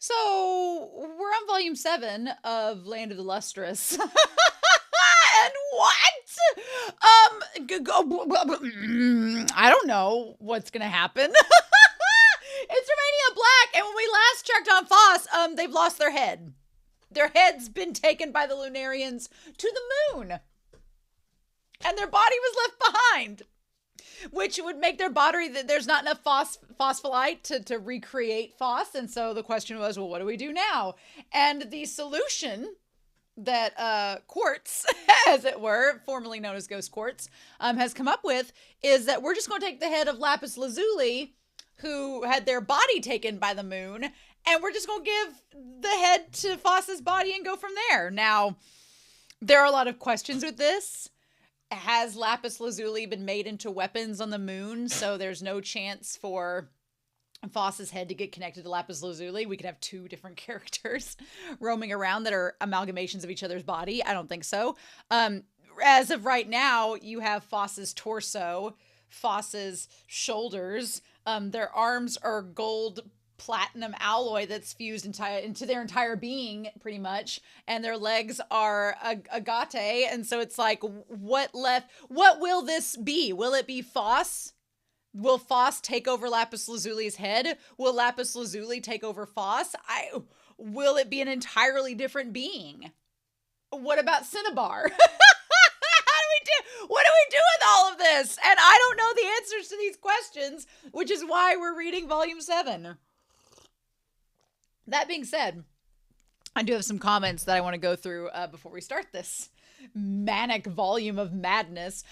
So we're on volume 7 of Land of the Lustrous. And what? I don't know what's gonna happen. It's Romania Black, and when we last checked on Phos, they've lost their head. Their head's been taken by the Lunarians to the moon, and their body was left behind, which would make their body that there's not enough phospholite to recreate Phos. And so the question was, well, what do we do now? And the solution that quartz, as it were, formerly known as ghost quartz, has come up with is that we're just going to take the head of Lapis Lazuli, who had their body taken by the moon, and we're just going to give the head to Phos's body and go from there. Now, there are a lot of questions with this. Has Lapis Lazuli been made into weapons on the moon, so there's no chance for Phos's head to get connected to Lapis Lazuli? We could have two different characters roaming around that are amalgamations of each other's body. I don't think so. As of right now, you have Phos's torso, Phos's shoulders. Their arms are gold platinum alloy that's fused into their entire being, pretty much, and their legs are agate. And so it's like, what will this be? Will it be Phos? Will Phos take over Lapis Lazuli's head? Will Lapis Lazuli take over Phos? Will it be an entirely different being? What about Cinnabar? What do we do with all of this? And I don't know the answers to these questions, which is why we're reading volume 7. That being said, I do have some comments that I want to go through before we start this manic volume of madness.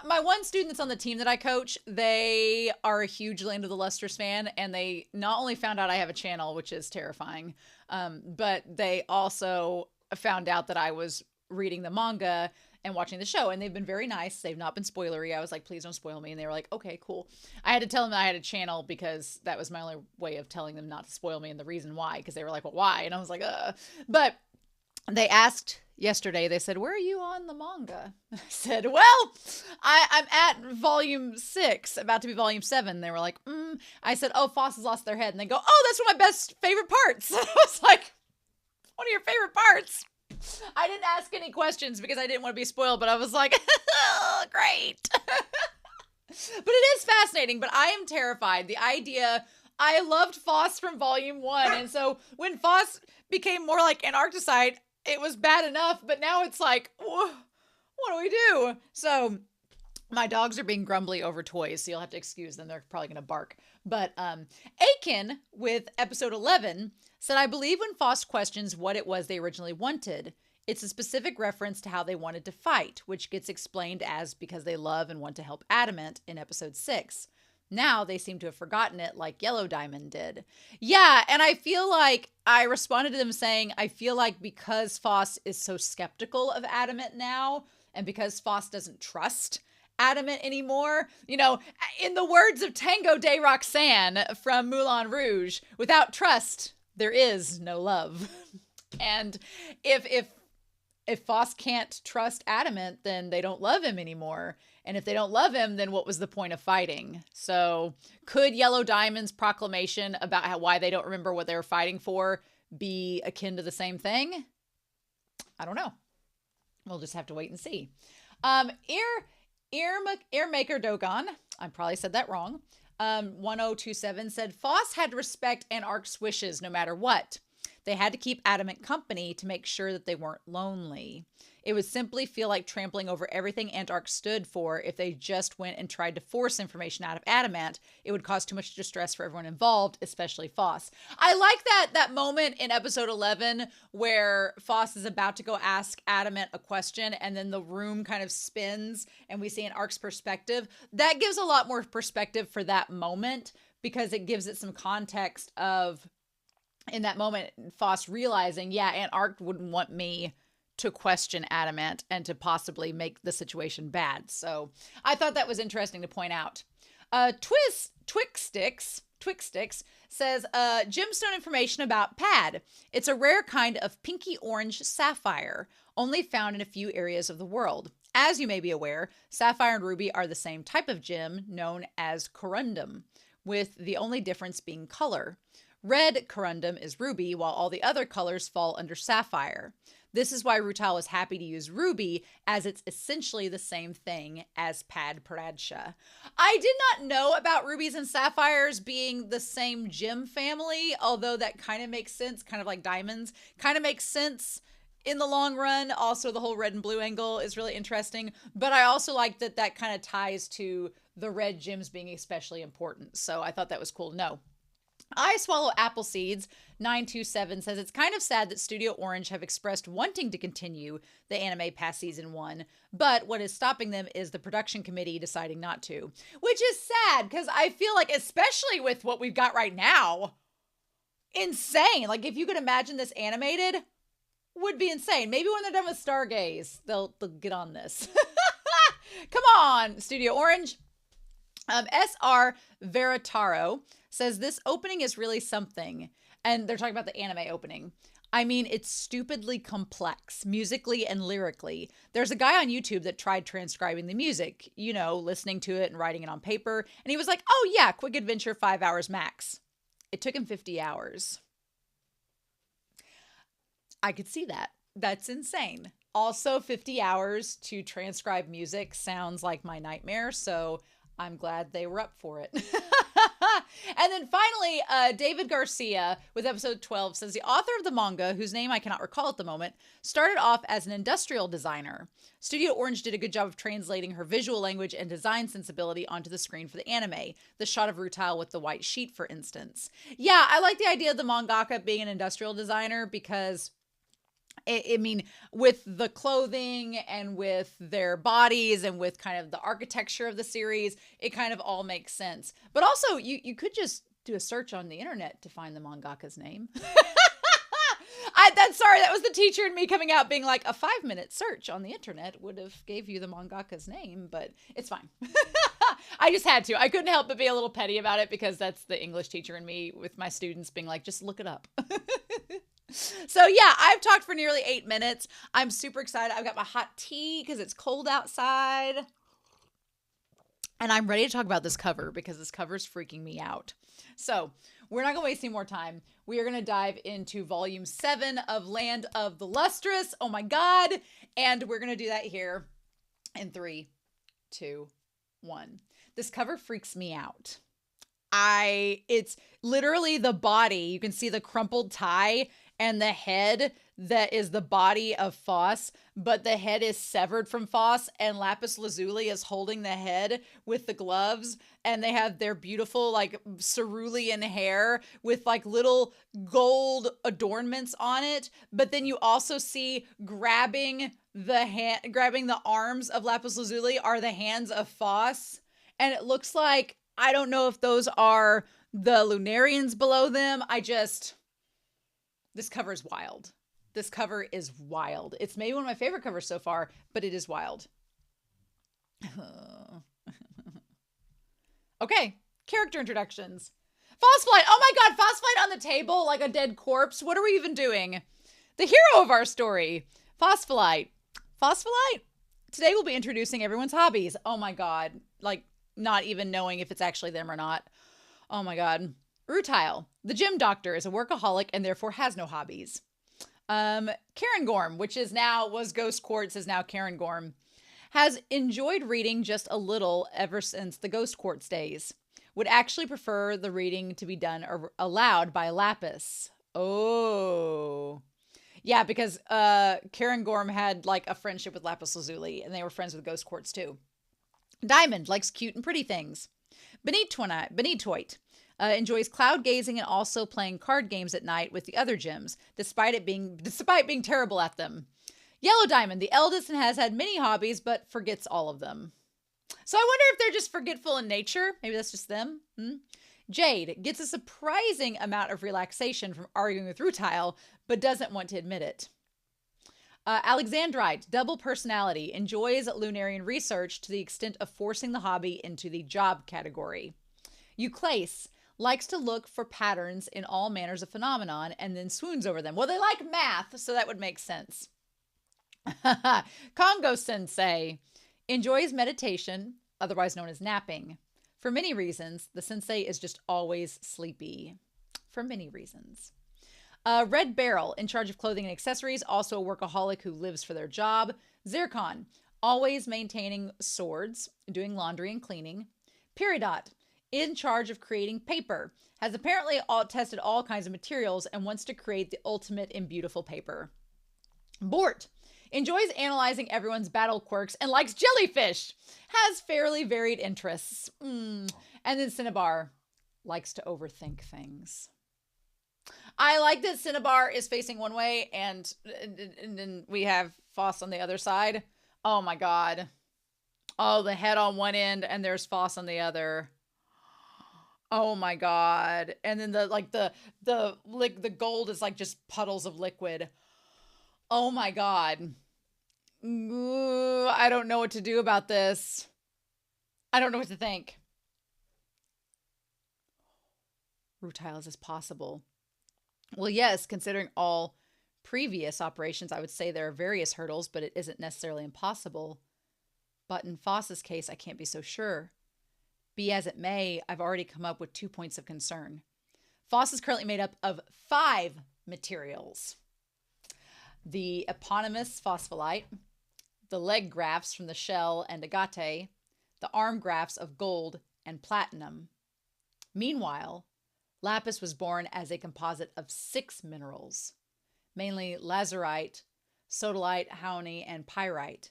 My one student that's on the team that I coach, they are a huge Land of the Lustrous fan, and they not only found out I have a channel, which is terrifying, but they also found out that I was reading the manga and watching the show, and they've been very nice. They've not been spoilery. I was like, please don't spoil me. And they were like, okay, cool. I had to tell them that I had a channel because that was my only way of telling them not to spoil me, and the reason why, because they were like, well, why? And I was like, But they asked yesterday, they said, where are you on the manga? I said, well, I'm at volume 6, about to be volume 7. They were like, I said, oh, Phos has lost their head. And they go, oh, that's one of my favorite parts. I was like, one of your favorite parts? I didn't ask any questions because I didn't want to be spoiled, but I was like, oh, great. But it is fascinating, but I am terrified. The idea, I loved Phos from volume 1, and so when Phos became more like Antarcticide, it was bad enough, but now it's like, what do we do? So my dogs are being grumbly over toys, so you'll have to excuse them. They're probably going to bark. But Aiken, with episode 11, said, I believe when Phos questions what it was they originally wanted, it's a specific reference to how they wanted to fight, which gets explained as because they love and want to help Adamant in episode 6. Now they seem to have forgotten it like Yellow Diamond did. Yeah, and I feel like I responded to them saying, I feel like because Phos is so skeptical of Adamant now, and because Phos doesn't trust Adamant anymore, you know, in the words of Tango de Roxanne from Moulin Rouge, without trust, there is no love. And if Phos can't trust Adamant, then they don't love him anymore. And if they don't love him, then what was the point of fighting? So could Yellow Diamond's proclamation about why they don't remember what they were fighting for be akin to the same thing? I don't know. We'll just have to wait and see. Earmaker Dogon, I probably said that wrong, 1027 said, Phos had to respect Antarc's wishes no matter what. They had to keep Adamant company to make sure that they weren't lonely. It would simply feel like trampling over everything Antarc stood for if they just went and tried to force information out of Adamant. It would cause too much distress for everyone involved, especially Phos. I like that moment in episode 11 where Phos is about to go ask Adamant a question, and then the room kind of spins and we see Antarc's perspective. That gives a lot more perspective for that moment because it gives it some context of, in that moment, Phos realizing, yeah, Antarc wouldn't want me to question Adamant and to possibly make the situation bad. So I thought that was interesting to point out. Twixsticks says, gemstone information about pad. It's a rare kind of pinky orange sapphire, only found in a few areas of the world. As you may be aware, sapphire and ruby are the same type of gem known as corundum, with the only difference being color. Red corundum is ruby, while all the other colors fall under sapphire. This is why Rutile was happy to use ruby, as it's essentially the same thing as Pad Pradsha. I did not know about rubies and sapphires being the same gem family, although that kind of makes sense, kind of like diamonds. Kind of makes sense in the long run. Also, the whole red and blue angle is really interesting, but I also like that that kind of ties to the red gems being especially important. So I thought that was cool to know. I Swallow Apple Seeds 927 says it's kind of sad that Studio Orange have expressed wanting to continue the anime past season 1, but what is stopping them is the production committee deciding not to, which is sad because I feel like, especially with what we've got right now, insane. Like, if you could imagine this animated, would be insane. Maybe when they're done with Stargaze, they'll get on this. Come on, Studio Orange. SR Veritaro says this opening is really something. And they're talking about the anime opening. I mean, it's stupidly complex, musically and lyrically. There's a guy on YouTube that tried transcribing the music, you know, listening to it and writing it on paper. And he was like, oh yeah, quick adventure, 5 hours max. It took him 50 hours. I could see that. That's insane. Also, 50 hours to transcribe music sounds like my nightmare, so I'm glad they were up for it. And then finally, David Garcia with episode 12 says the author of the manga, whose name I cannot recall at the moment, started off as an industrial designer. Studio Orange did a good job of translating her visual language and design sensibility onto the screen for the anime. The shot of Rutile with the white sheet, for instance. Yeah, I like the idea of the mangaka being an industrial designer because I mean, with the clothing and with their bodies and with kind of the architecture of the series, it kind of all makes sense. But also, you could just do a search on the internet to find the mangaka's name. Sorry, that was the teacher in me coming out being like, a 5-minute search on the internet would have gave you the mangaka's name, but it's fine. I just had to. I couldn't help but be a little petty about it because that's the English teacher in me with my students being like, just look it up. So yeah, I've talked for nearly 8 minutes. I'm super excited. I've got my hot tea because it's cold outside. And I'm ready to talk about this cover because this cover is freaking me out. So we're not going to waste any more time. We are going to dive into volume 7 of Land of the Lustrous. Oh my God. And we're going to do that here in 3, 2, 1. This cover freaks me out. It's literally the body. You can see the crumpled tie and the head that is the body of Phos, but the head is severed from Phos, and Lapis Lazuli is holding the head with the gloves, and they have their beautiful, like, cerulean hair with, like, little gold adornments on it, but then you also see grabbing the arms of Lapis Lazuli are the hands of Phos, and it looks like, I don't know if those are the lunarians below them. This cover is wild. This cover is wild. It's maybe one of my favorite covers so far, but it is wild. Okay, character introductions. Phosphite. Oh my God, Phosphite on the table like a dead corpse. What are we even doing? The hero of our story, Phosphite. Phosphite. Today we'll be introducing everyone's hobbies. Oh my God, like not even knowing if it's actually them or not. Oh my God. Rutile, the gym doctor, is a workaholic and therefore has no hobbies. Cairngorm, which was Ghost Quartz, is now Cairngorm, has enjoyed reading just a little ever since the Ghost Quartz days. Would actually prefer the reading to be done aloud by LAPIS. Oh. Yeah, because Cairngorm had like a friendship with Lapis Lazuli, and they were friends with Ghost Quartz too. Diamond likes cute and pretty things. Benitoit enjoys cloud gazing and also playing card games at night with the other gems, despite being terrible at them. Yellow Diamond, the eldest, and has had many hobbies, but forgets all of them. So I wonder if they're just forgetful in nature. Maybe that's just them. Jade gets a surprising amount of relaxation from arguing with Rutile, but doesn't want to admit it. Alexandrite, double personality, enjoys lunarian research to the extent of forcing the hobby into the job category. Euclase likes to look for patterns in all manners of phenomenon and then swoons over them. Well, they like math, so that would make sense. Congo Sensei enjoys meditation, otherwise known as napping. For many reasons, the sensei is just always sleepy. for many reasons. Red Barrel, in charge of clothing and accessories, also a workaholic who lives for their job. Zircon, always maintaining swords, doing laundry and cleaning. Peridot, in charge of creating paper, has apparently tested all kinds of materials and wants to create the ultimate in beautiful paper. Bort, enjoys analyzing everyone's battle quirks and likes jellyfish, has fairly varied interests. And then Cinnabar, likes to overthink things. I like that Cinnabar is facing one way and then we have Phos on the other side. Oh my god. Oh, the head on one end and there's Phos on the other. Oh my god. And then the gold is like just puddles of liquid. Oh my god. Ooh, I don't know what to do about this. I don't know what to think. Rutile, is this possible? Well, yes, considering all previous operations, I would say there are various hurdles, but it isn't necessarily impossible. But in Phos's case, I can't be so sure. Be as it may, I've already come up with 2 points of concern. Phos is currently made up of 5 materials. The eponymous phospholite, the leg grafts from the shell and agate, the arm grafts of gold and platinum. Meanwhile, Lapis was born as a composite of 6 minerals, mainly lazurite, sodalite, haoni, and pyrite.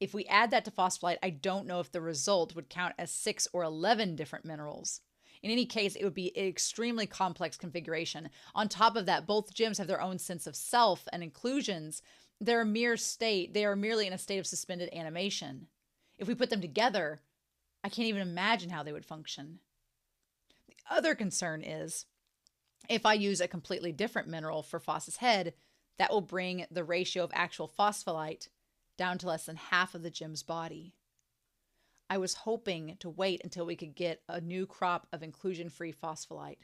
If we add that to phospholite, I don't know if the result would count as 6 or 11 different minerals. In any case, it would be an extremely complex configuration. On top of that, both gems have their own sense of self and inclusions. They're merely in a state of suspended animation. If we put them together, I can't even imagine how they would function. The other concern is, if I use a completely different mineral for Phos's head, that will bring the ratio of actual phospholite down to less than half of the gem's body. I was hoping to wait until we could get a new crop of inclusion-free phospholite,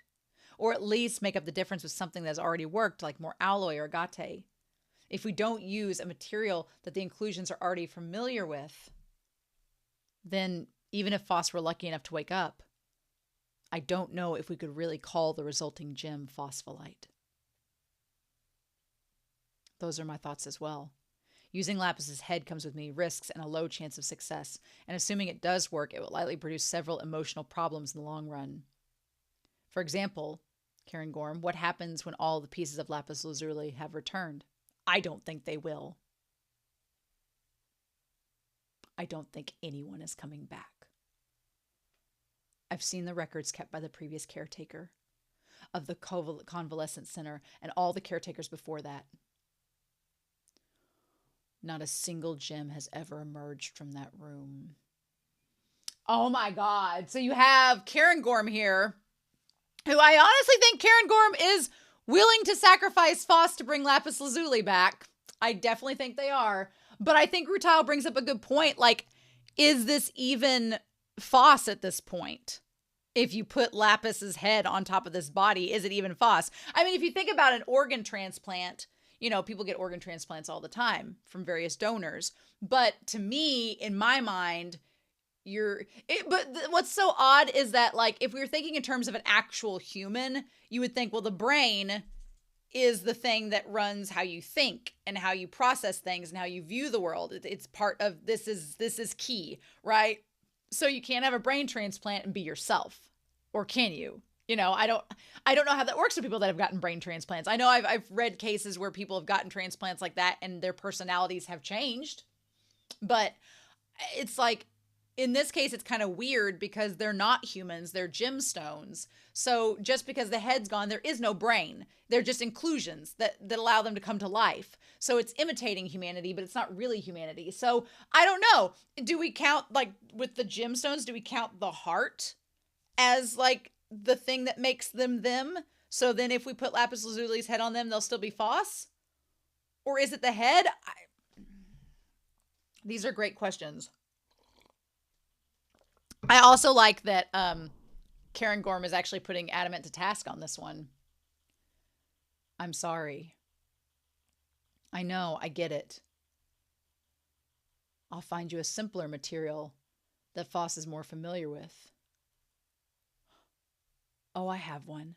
or at least make up the difference with something that's already worked, like more alloy or agate. If we don't use a material that the inclusions are already familiar with, then even if Phos were lucky enough to wake up, I don't know if we could really call the resulting gem phospholite. Those are my thoughts as well. Using Lapis's head comes with many risks and a low chance of success, and assuming it does work, it will likely produce several emotional problems in the long run. For example, Karen Gorm, what happens when all the pieces of lapis lazuli have returned? I don't think they will. I don't think anyone is coming back. I've seen the records kept by the previous caretaker of the convalescent center and all the caretakers before that. Not a single gem has ever emerged from that room. Oh my God. So you have Karen Gorm here, who I honestly think Karen Gorm is willing to sacrifice Phos to bring lapis lazuli back. I definitely think they are. But I think Rutile brings up a good point. Like, is this even Phos at this point? If you put Lapis's head on top of this body, is it even Phos? I mean, if you think about an organ transplant, you know, people get organ transplants all the time from various donors. But to me, in my mind, what's so odd is that, like, if we were thinking in terms of an actual human, you would think, well, the brain is the thing that runs how you think and how you process things and how you view the world. It's part of this is key, right? So you can't have a brain transplant and be yourself, or can you? You know, I don't know how that works for people that have gotten brain transplants. I know I've read cases where people have gotten transplants like that and their personalities have changed, but it's like, in this case, it's kind of weird because they're not humans, they're gemstones. So just because the head's gone, there is no brain. They're just inclusions that allow them to come to life. So it's imitating humanity, but it's not really humanity. So I don't know. Do we count, like, with the gemstones, do we count the heart as, like, the thing that makes them them? So then if we put lapis lazuli's head on them, they'll still be Phos? Or is it the head? These are great questions. I also like that Karen Gorm is actually putting Adamant to task on this one. I'm sorry. I know, I get it. I'll find you a simpler material that Phos is more familiar with. Oh, I have one.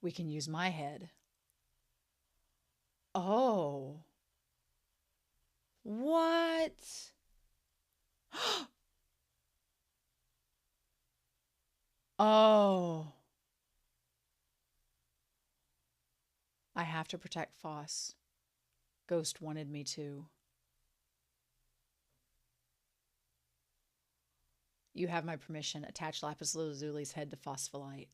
We can use my head. Oh. What? Oh. I have to protect Phos. Ghost wanted me to. You have my permission. Attach Lapis Lazuli's head to phospholite.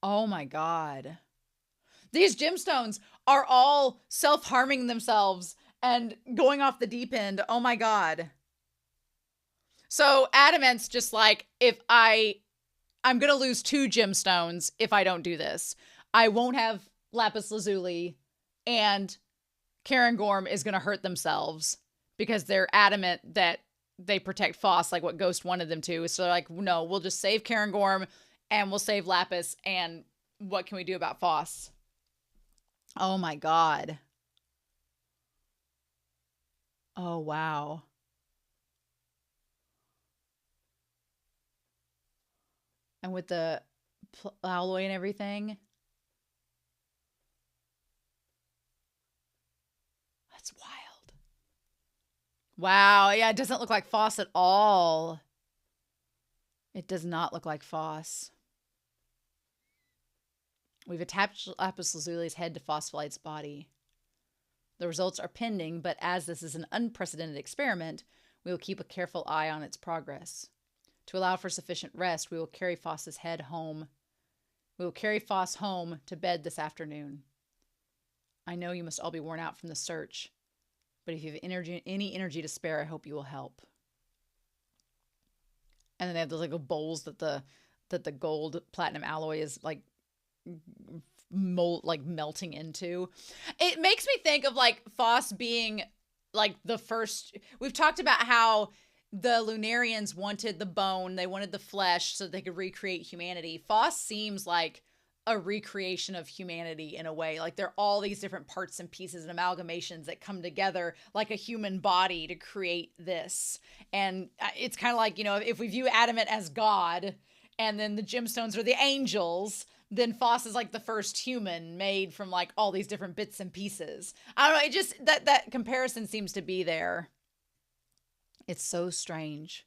Oh my god. These gemstones are all self-harming themselves and going off the deep end. Oh my god. So Adamant's just like, if I'm going to lose 2 gemstones if I don't do this. I won't have Lapis Lazuli, and Cairngorm is going to hurt themselves because they're adamant that they protect Phos like what Ghost wanted them to. So they're like, no, we'll just save Cairngorm and we'll save Lapis, and what can we do about Phos? Oh my god. Oh wow. And with the alloy and everything. That's wild. Wow. Yeah, it doesn't look like Phos at all. It does not look like Phos. We've attached Lapis Lazuli's head to Phospholite's body. The results are pending, but as this is an unprecedented experiment, we will keep a careful eye on its progress. To allow for sufficient rest, we will carry Phos's head home. We will carry Phos home to bed this afternoon. I know you must all be worn out from the search, but if you have any energy to spare, I hope you will help. And then they have those little bowls that the gold platinum alloy is like melting into. It makes me think of like Phos being like the first. We've talked about how the Lunarians wanted the bone, they wanted the flesh so they could recreate humanity. Phos seems like a recreation of humanity in a way. Like they're all these different parts and pieces and amalgamations that come together like a human body to create this. And it's kind of like, you know, if we view Adamant as God and then the gemstones are the angels, then Phos is like the first human made from like all these different bits and pieces. I don't know, it just, that comparison seems to be there. It's so strange.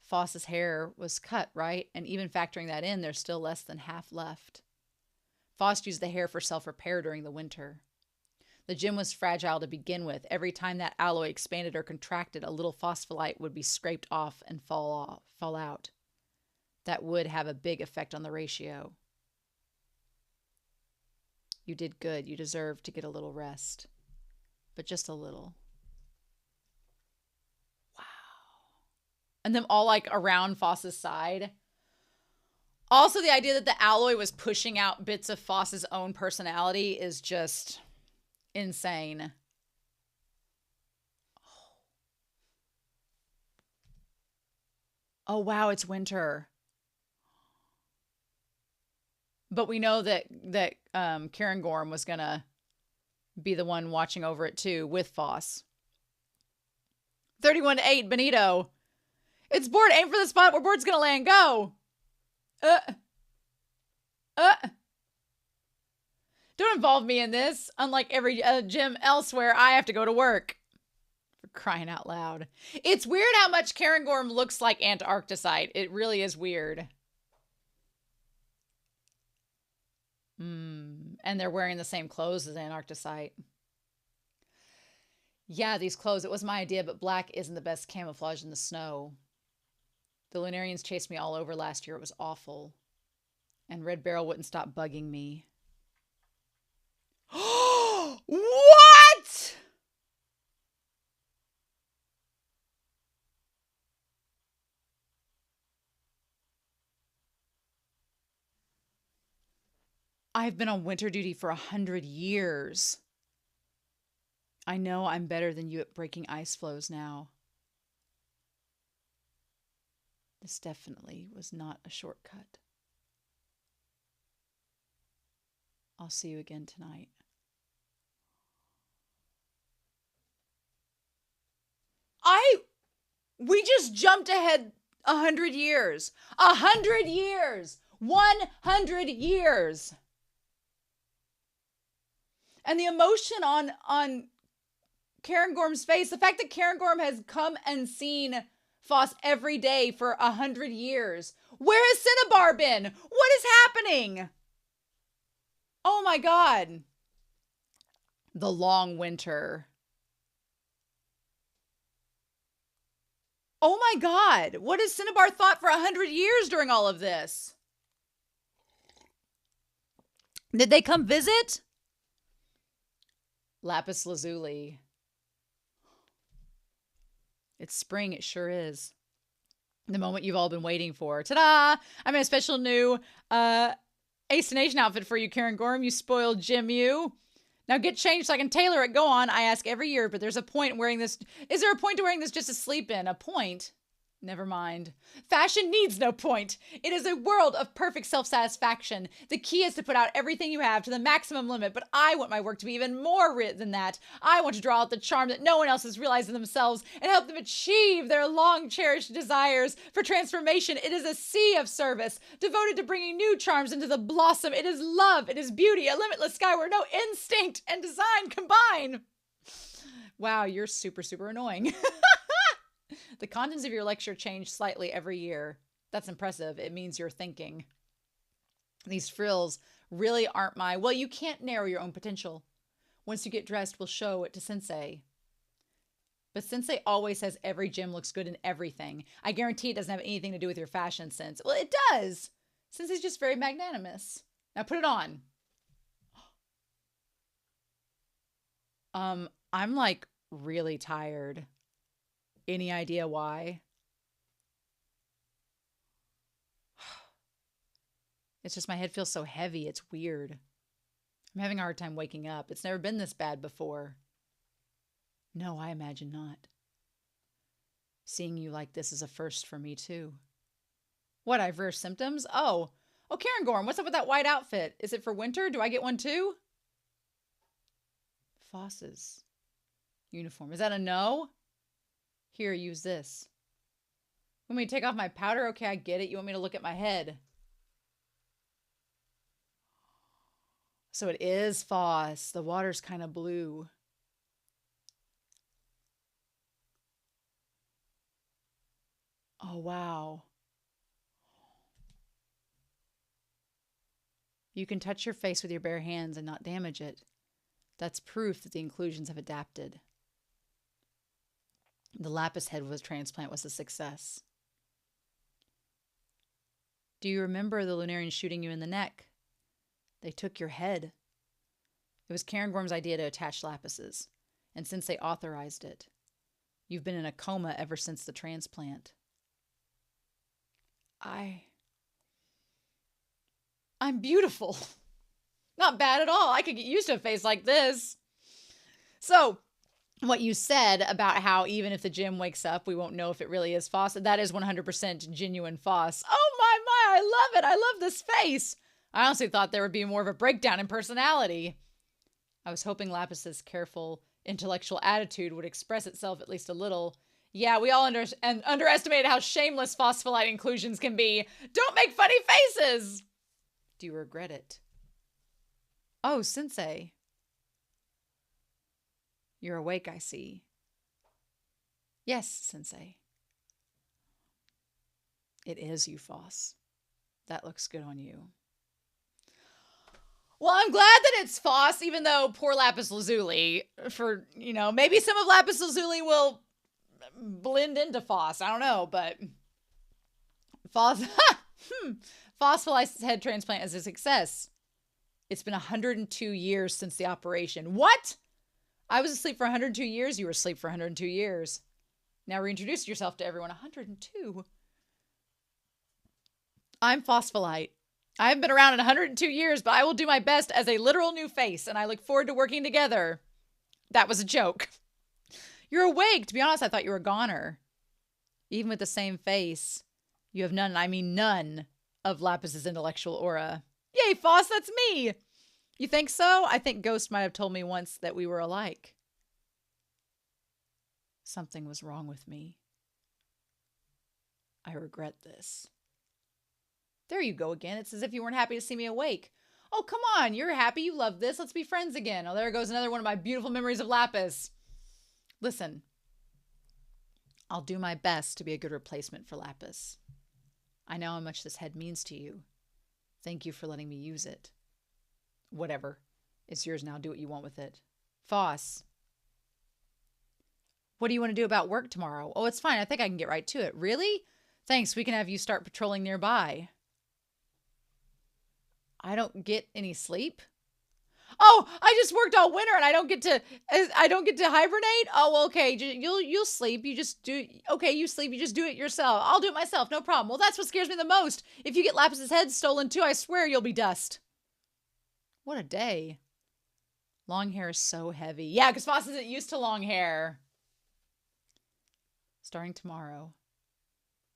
Phos's hair was cut, right? And even factoring that in, there's still less than half left. Phos used the hair for self-repair during the winter. The gem was fragile to begin with. Every time that alloy expanded or contracted, a little phospholite would be scraped off and fall out. That would have a big effect on the ratio. You did good. You deserve to get a little rest. But just a little. And them all like around Phos's side. Also, the idea that the alloy was pushing out bits of Phos's own personality is just insane. Oh wow, it's winter. But we know that Cairngorm was gonna be the one watching over it too with Phos. 31-8, Benito. It's board. Aim for the spot where board's gonna land. Go. Don't involve me in this. Unlike every gym elsewhere, I have to go to work. For crying out loud. It's weird how much Cairngorm looks like Antarcticite. It really is weird. And they're wearing the same clothes as Antarcticite. Yeah, these clothes. It was my idea, but black isn't the best camouflage in the snow. The Lunarians chased me all over last year. It was awful. And Red Barrel wouldn't stop bugging me. What? I've been on winter duty for 100 years. I know I'm better than you at breaking ice floes now. This definitely was not a shortcut. I'll see you again tonight. We just jumped ahead 100 years. 100 years. 100 years. And the emotion on Cairngorm's face, the fact that Cairngorm has come and seen Phos every day for 100 years. Where has Cinnabar been? What is happening? Oh my God. The long winter. Oh my God. What has Cinnabar thought for 100 years during all of this? Did they come visit? Lapis Lazuli. It's spring, it sure is. The moment you've all been waiting for. Ta-da! I'm in a special new Ace Nation outfit for you, Cairngorm. You spoiled Jim, you. Now get changed so I can tailor it. Go on. I ask every year, but there's a point in wearing this. Is there a point to wearing this just to sleep in? A point? Never mind. Fashion needs no point. It is a world of perfect self-satisfaction. The key is to put out everything you have to the maximum limit, but I want my work to be even more than that. I want to draw out the charm that no one else has realized in themselves and help them achieve their long-cherished desires. For transformation, it is a sea of service, devoted to bringing new charms into the blossom. It is love, it is beauty, a limitless sky where no instinct and design combine. Wow, you're super, super annoying. The contents of your lecture change slightly every year. That's impressive. It means you're thinking. These frills really aren't well, you can't narrow your own potential. Once you get dressed, we'll show it to Sensei. But Sensei always says every gym looks good in everything. I guarantee it doesn't have anything to do with your fashion sense. Well, it does. Sensei's just very magnanimous. Now put it on. I'm like really tired. Any idea why? It's just my head feels so heavy. It's weird. I'm having a hard time waking up. It's never been this bad before. No, I imagine not. Seeing you like this is a first for me too. What, I've rare symptoms? Oh, Cairngorm, what's up with that white outfit? Is it for winter? Do I get one too? Phos's uniform. Is that a no? Here, use this. You want me to take off my powder? Okay, I get it. You want me to look at my head? So it is Phos. The water's kind of blue. Oh, wow. You can touch your face with your bare hands and not damage it. That's proof that the inclusions have adapted. The lapis head transplant was a success. Do you remember the lunarian shooting you in the neck? They took your head. It was Cairngorm's idea to attach lapises, and since they authorized it, you've been in a coma ever since the transplant. I'm beautiful. Not bad at all. I could get used to a face like this. So, what you said about how even if the gym wakes up, we won't know if it really is Phos. That is 100% genuine Phos. Oh my, I love it. I love this face. I honestly thought there would be more of a breakdown in personality. I was hoping Lapis's careful intellectual attitude would express itself at least a little. Yeah, we all underestimated how shameless phospholite inclusions can be. Don't make funny faces. Do you regret it? Oh, Sensei. You're awake, I see. Yes, Sensei. It is you, Phos. That looks good on you. Well, I'm glad that it's Phos, even though poor Lapis Lazuli, for, maybe some of Lapis Lazuli will blend into Phos. I don't know, but Phos, phospholite head transplant is a success. It's been 102 years since the operation. What? I was asleep for 102 years. You were asleep for 102 years. Now reintroduce yourself to everyone. 102. I'm phospholite. I haven't been around in 102 years, but I will do my best as a literal new face, and I look forward to working together. That was a joke. You're awake. To be honest, I thought you were a goner. Even with the same face, you have none, I mean none, of Lapis's intellectual aura. Yay, Phos, that's me. You think so? I think Ghost might have told me once that we were alike. Something was wrong with me. I regret this. There you go again. It's as if you weren't happy to see me awake. Oh, come on. You're happy. You love this. Let's be friends again. Oh, there goes another one of my beautiful memories of Lapis. Listen, I'll do my best to be a good replacement for Lapis. I know how much this head means to you. Thank you for letting me use it. Whatever. It's yours now. Do what you want with it. Phos. What do you want to do about work tomorrow? Oh, it's fine. I think I can get right to it. Really? Thanks. We can have you start patrolling nearby. I don't get any sleep. Oh, I just worked all winter and I don't get to hibernate. Oh, okay. You'll sleep. You just do. Okay, you sleep. You just do it yourself. I'll do it myself. No problem. Well, that's what scares me the most. If you get Lapis's head stolen too, I swear you'll be dust. What a day. Long hair is so heavy. Yeah, because Phos isn't used to long hair. Starting tomorrow,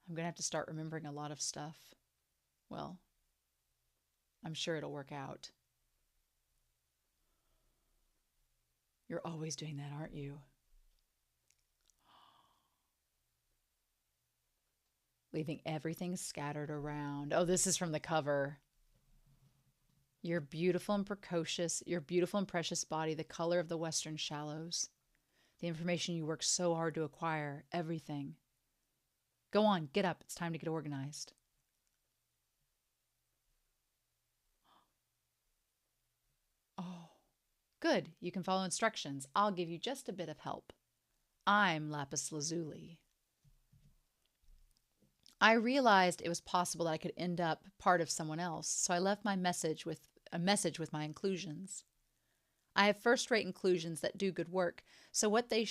I'm going to have to start remembering a lot of stuff. Well, I'm sure it'll work out. You're always doing that, aren't you? Leaving everything scattered around. Oh, this is from the cover. Your beautiful and precocious, your beautiful and precious body, the color of the western shallows. The information you worked so hard to acquire, everything. Go on, get up. It's time to get organized. Oh, good. You can follow instructions. I'll give you just a bit of help. I'm Lapis Lazuli. I realized it was possible that I could end up part of someone else, so I left my message with my inclusions. I have first-rate inclusions that do good work, so what they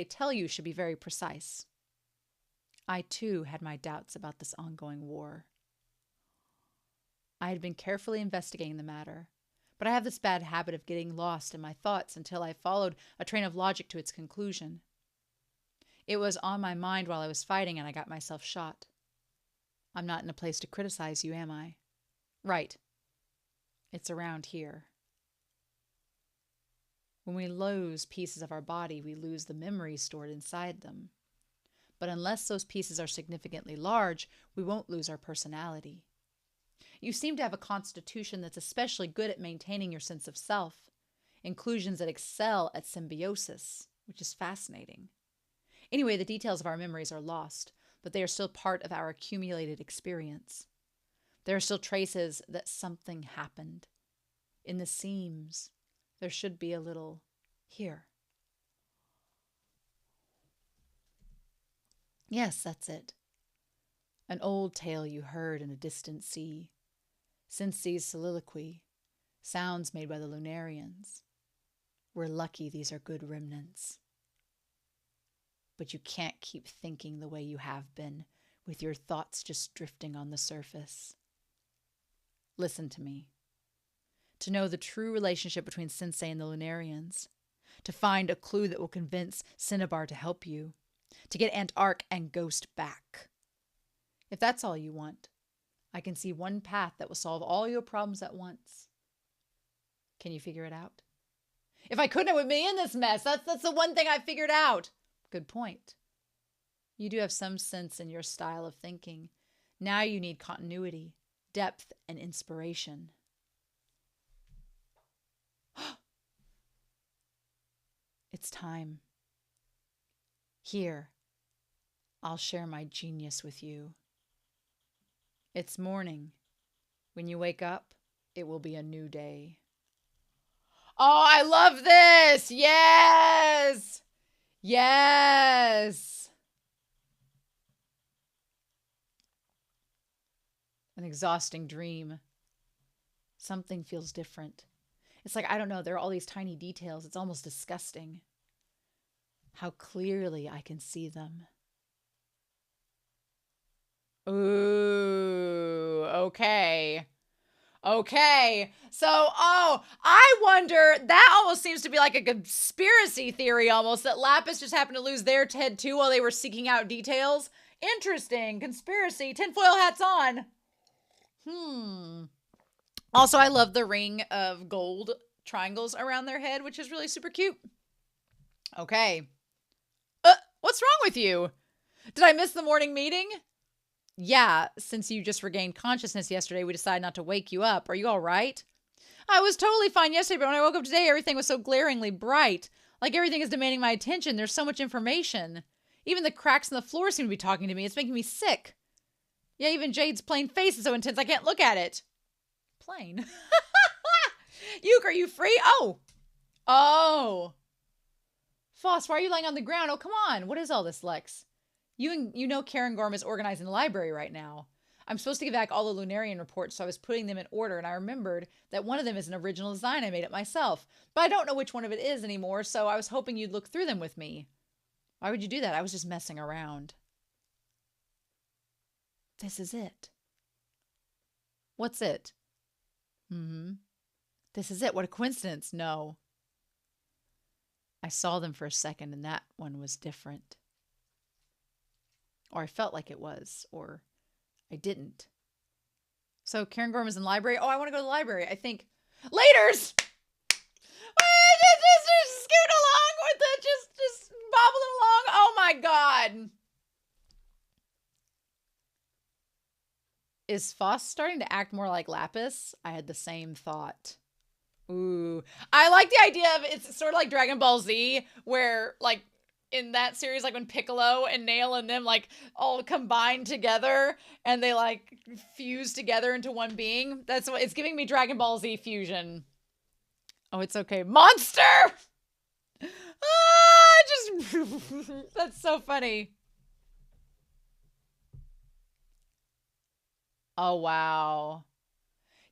tell you should be very precise. I too had my doubts about this ongoing war. I had been carefully investigating the matter, but I have this bad habit of getting lost in my thoughts until I followed a train of logic to its conclusion. It was on my mind while I was fighting and I got myself shot. I'm not in a place to criticize you, am I? Right. It's around here. When we lose pieces of our body, we lose the memories stored inside them. But unless those pieces are significantly large, we won't lose our personality. You seem to have a constitution that's especially good at maintaining your sense of self, inclusions that excel at symbiosis, which is fascinating. Anyway, the details of our memories are lost, but they are still part of our accumulated experience. There are still traces that something happened. In the seams, there should be a little here. Yes, that's it. An old tale you heard in a distant sea. Sensei's soliloquy. Sounds made by the lunarians. We're lucky these are good remnants. But you can't keep thinking the way you have been, with your thoughts just drifting on the surface. Listen to me. To know the true relationship between Sensei and the lunarians. To find a clue that will convince Cinnabar to help you. To get Antark and Ghost back. If that's all you want, I can see one path that will solve all your problems at once. Can you figure it out? If I couldn't, it would be in this mess. That's the one thing I figured out. Good point. You do have some sense in your style of thinking. Now you need continuity, depth, and inspiration. It's time. Here, I'll share my genius with you. It's morning. When you wake up, it will be a new day. Oh, I love this! Yes! Yes! An exhausting dream. Something feels different. It's like, I don't know, there are all these tiny details. It's almost disgusting. How clearly I can see them. Ooh, okay. Okay. So, I wonder, that almost seems to be like a conspiracy theory almost, that Lapis just happened to lose their head too while they were seeking out details. Interesting. Conspiracy. Tinfoil hats on. Also, I love the ring of gold triangles around their head, which is really super cute. Okay. What's wrong with you? Did I miss the morning meeting? Yeah, since you just regained consciousness yesterday, we decided not to wake you up. Are you all right? I was totally fine yesterday, but when I woke up today, everything was so glaringly bright. Like everything is demanding my attention. There's so much information. Even the cracks in the floor seem to be talking to me. It's making me sick. Yeah, even Jade's plain face is so intense I can't look at it. Plain? Yuke, are you free? Oh. Oh. Phos, why are you laying on the ground? Oh, come on. What is all this, Lex? You know Karen Gorm is organizing the library right now. I'm supposed to give back all the Lunarian reports, so I was putting them in order, and I remembered that one of them is an original design I made it myself. But I don't know which one of it is anymore, so I was hoping you'd look through them with me. Why would you do that? I was just messing around. This is it. What's it? This is it. What a coincidence. No. I saw them for a second, and that one was different. Or I felt like it was, or I didn't. So Karen Gorm is in the library. Oh, I want to go to the library. I think Laters. Just scoot along with it. Just bobbling along. Oh my God. Is Phos starting to act more like Lapis? I had the same thought. Ooh. I like the idea of it's sort of like Dragon Ball Z, where like in that series, like when Piccolo and Nail and them like all combine together and they like fuse together into one being. That's what it's giving me, Dragon Ball Z fusion. Oh, it's okay. Monster! That's so funny. Oh, wow.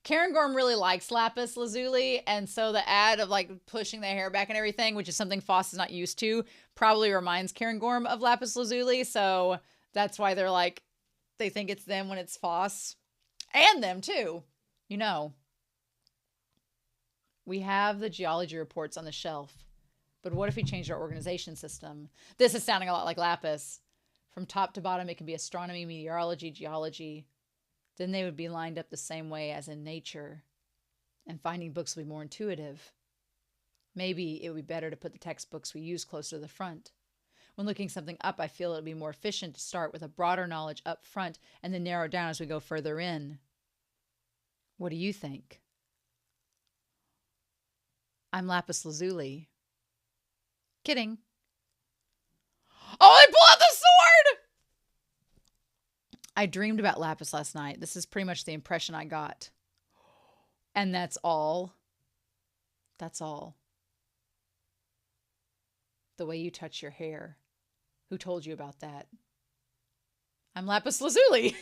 Karen Gorm really likes Lapis Lazuli, and so the ad of like pushing the hair back and everything, which is something Phos is not used to, probably reminds Karen Gorm of Lapis Lazuli. So that's why they're like, they think it's them when it's Phos. And them too. You know. We have the geology reports on the shelf. But what if we changed our organization system? This is sounding a lot like Lapis. From top to bottom, it can be astronomy, meteorology, geology. Then they would be lined up the same way as in nature. And finding books will be more intuitive. Maybe it would be better to put the textbooks we use closer to the front. When looking something up, I feel it would be more efficient to start with a broader knowledge up front and then narrow down as we go further in. What do you think? I'm Lapis Lazuli. Kidding. Oh, they pull out the sword! I dreamed about Lapis last night. This is pretty much the impression I got. And that's all. That's all. The way you touch your hair. Who told you about that? I'm Lapis Lazuli.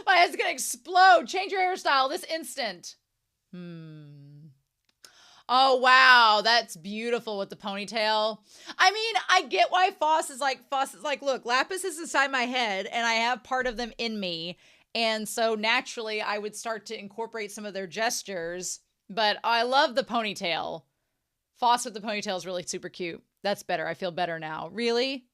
My head's gonna explode. Change your hairstyle this instant. Oh, wow. That's beautiful with the ponytail. I mean, I get why Phos is like, look, Lapis is inside my head and I have part of them in me. And so naturally I would start to incorporate some of their gestures, but I love the ponytail. Phos with the ponytail is really super cute. That's better. I feel better now. Really?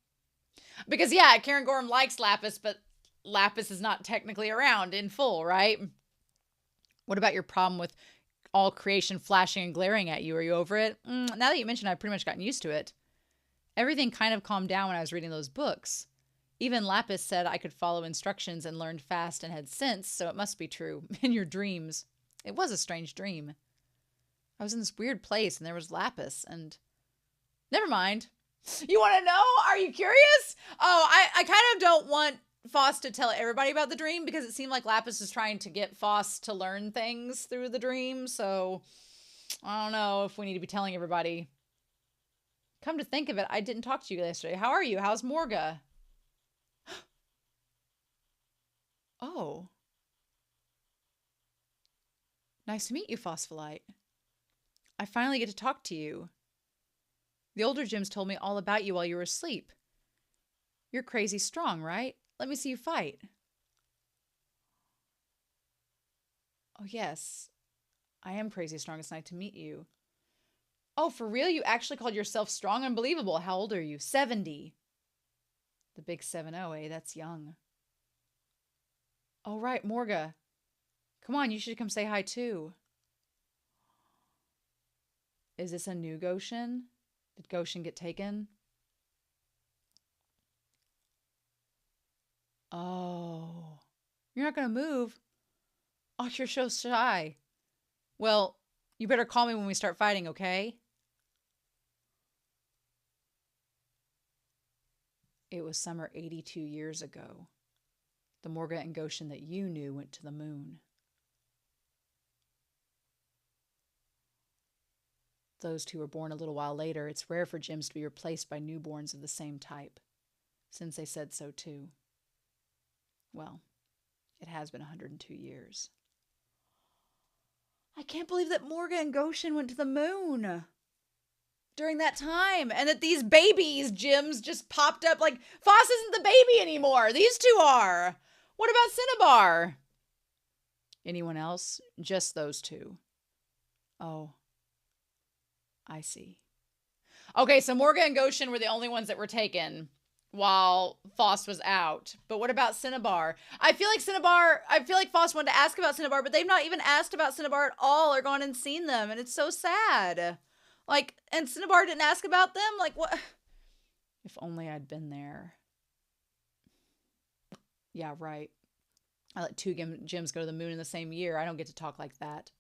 Because yeah, Karen Gorm likes Lapis, but Lapis is not technically around in full, right? What about your problem with all creation flashing and glaring at you? Are you over it? Now that you mention, I've pretty much gotten used to it. Everything kind of calmed down when I was reading those books. Even Lapis said I could follow instructions and learned fast and had sense, so it must be true. In your dreams. It was a strange dream. I was in this weird place and there was Lapis and... Never mind. You want to know? Are you curious? Oh, I kind of don't want Phos to tell everybody about the dream because it seemed like Lapis is trying to get Phos to learn things through the dream. So I don't know if we need to be telling everybody. Come to think of it, I didn't talk to you yesterday. How are you? How's Morga? Oh. Nice to meet you, Phospholite. I finally get to talk to you. The older Gyms told me all about you while you were asleep. You're crazy strong, right? Let me see you fight. Oh, yes. I am crazy strong. It's nice to meet you. Oh, for real? You actually called yourself strong? Unbelievable. How old are you? 70. The big 7-0, eh? That's young. Oh, right, Morga. Come on, you should come say hi, too. Is this a new Goshen? Did Goshen get taken? Oh. You're not going to move? Oh, you're so shy. Well, you better call me when we start fighting, okay? It was summer 82 years ago. The Morga and Goshen that you knew went to the moon. Those two were born a little while later. It's rare for gems to be replaced by newborns of the same type. Sensei said so too. Well, it has been 102 years. I can't believe that Morga and Goshen went to the moon during that time, and that these babies gems just popped up. Like, Phos isn't the baby anymore. These two are. What about Cinnabar? Anyone else? Just those two. Oh, I see. Okay, so Morga and Goshen were the only ones that were taken while Phos was out. But what about Cinnabar? I feel like Phos wanted to ask about Cinnabar, but they've not even asked about Cinnabar at all or gone and seen them, and it's so sad. Like, and Cinnabar didn't ask about them? Like, what? If only I'd been there. Yeah, right. I let two gems go to the moon in the same year. I don't get to talk like that.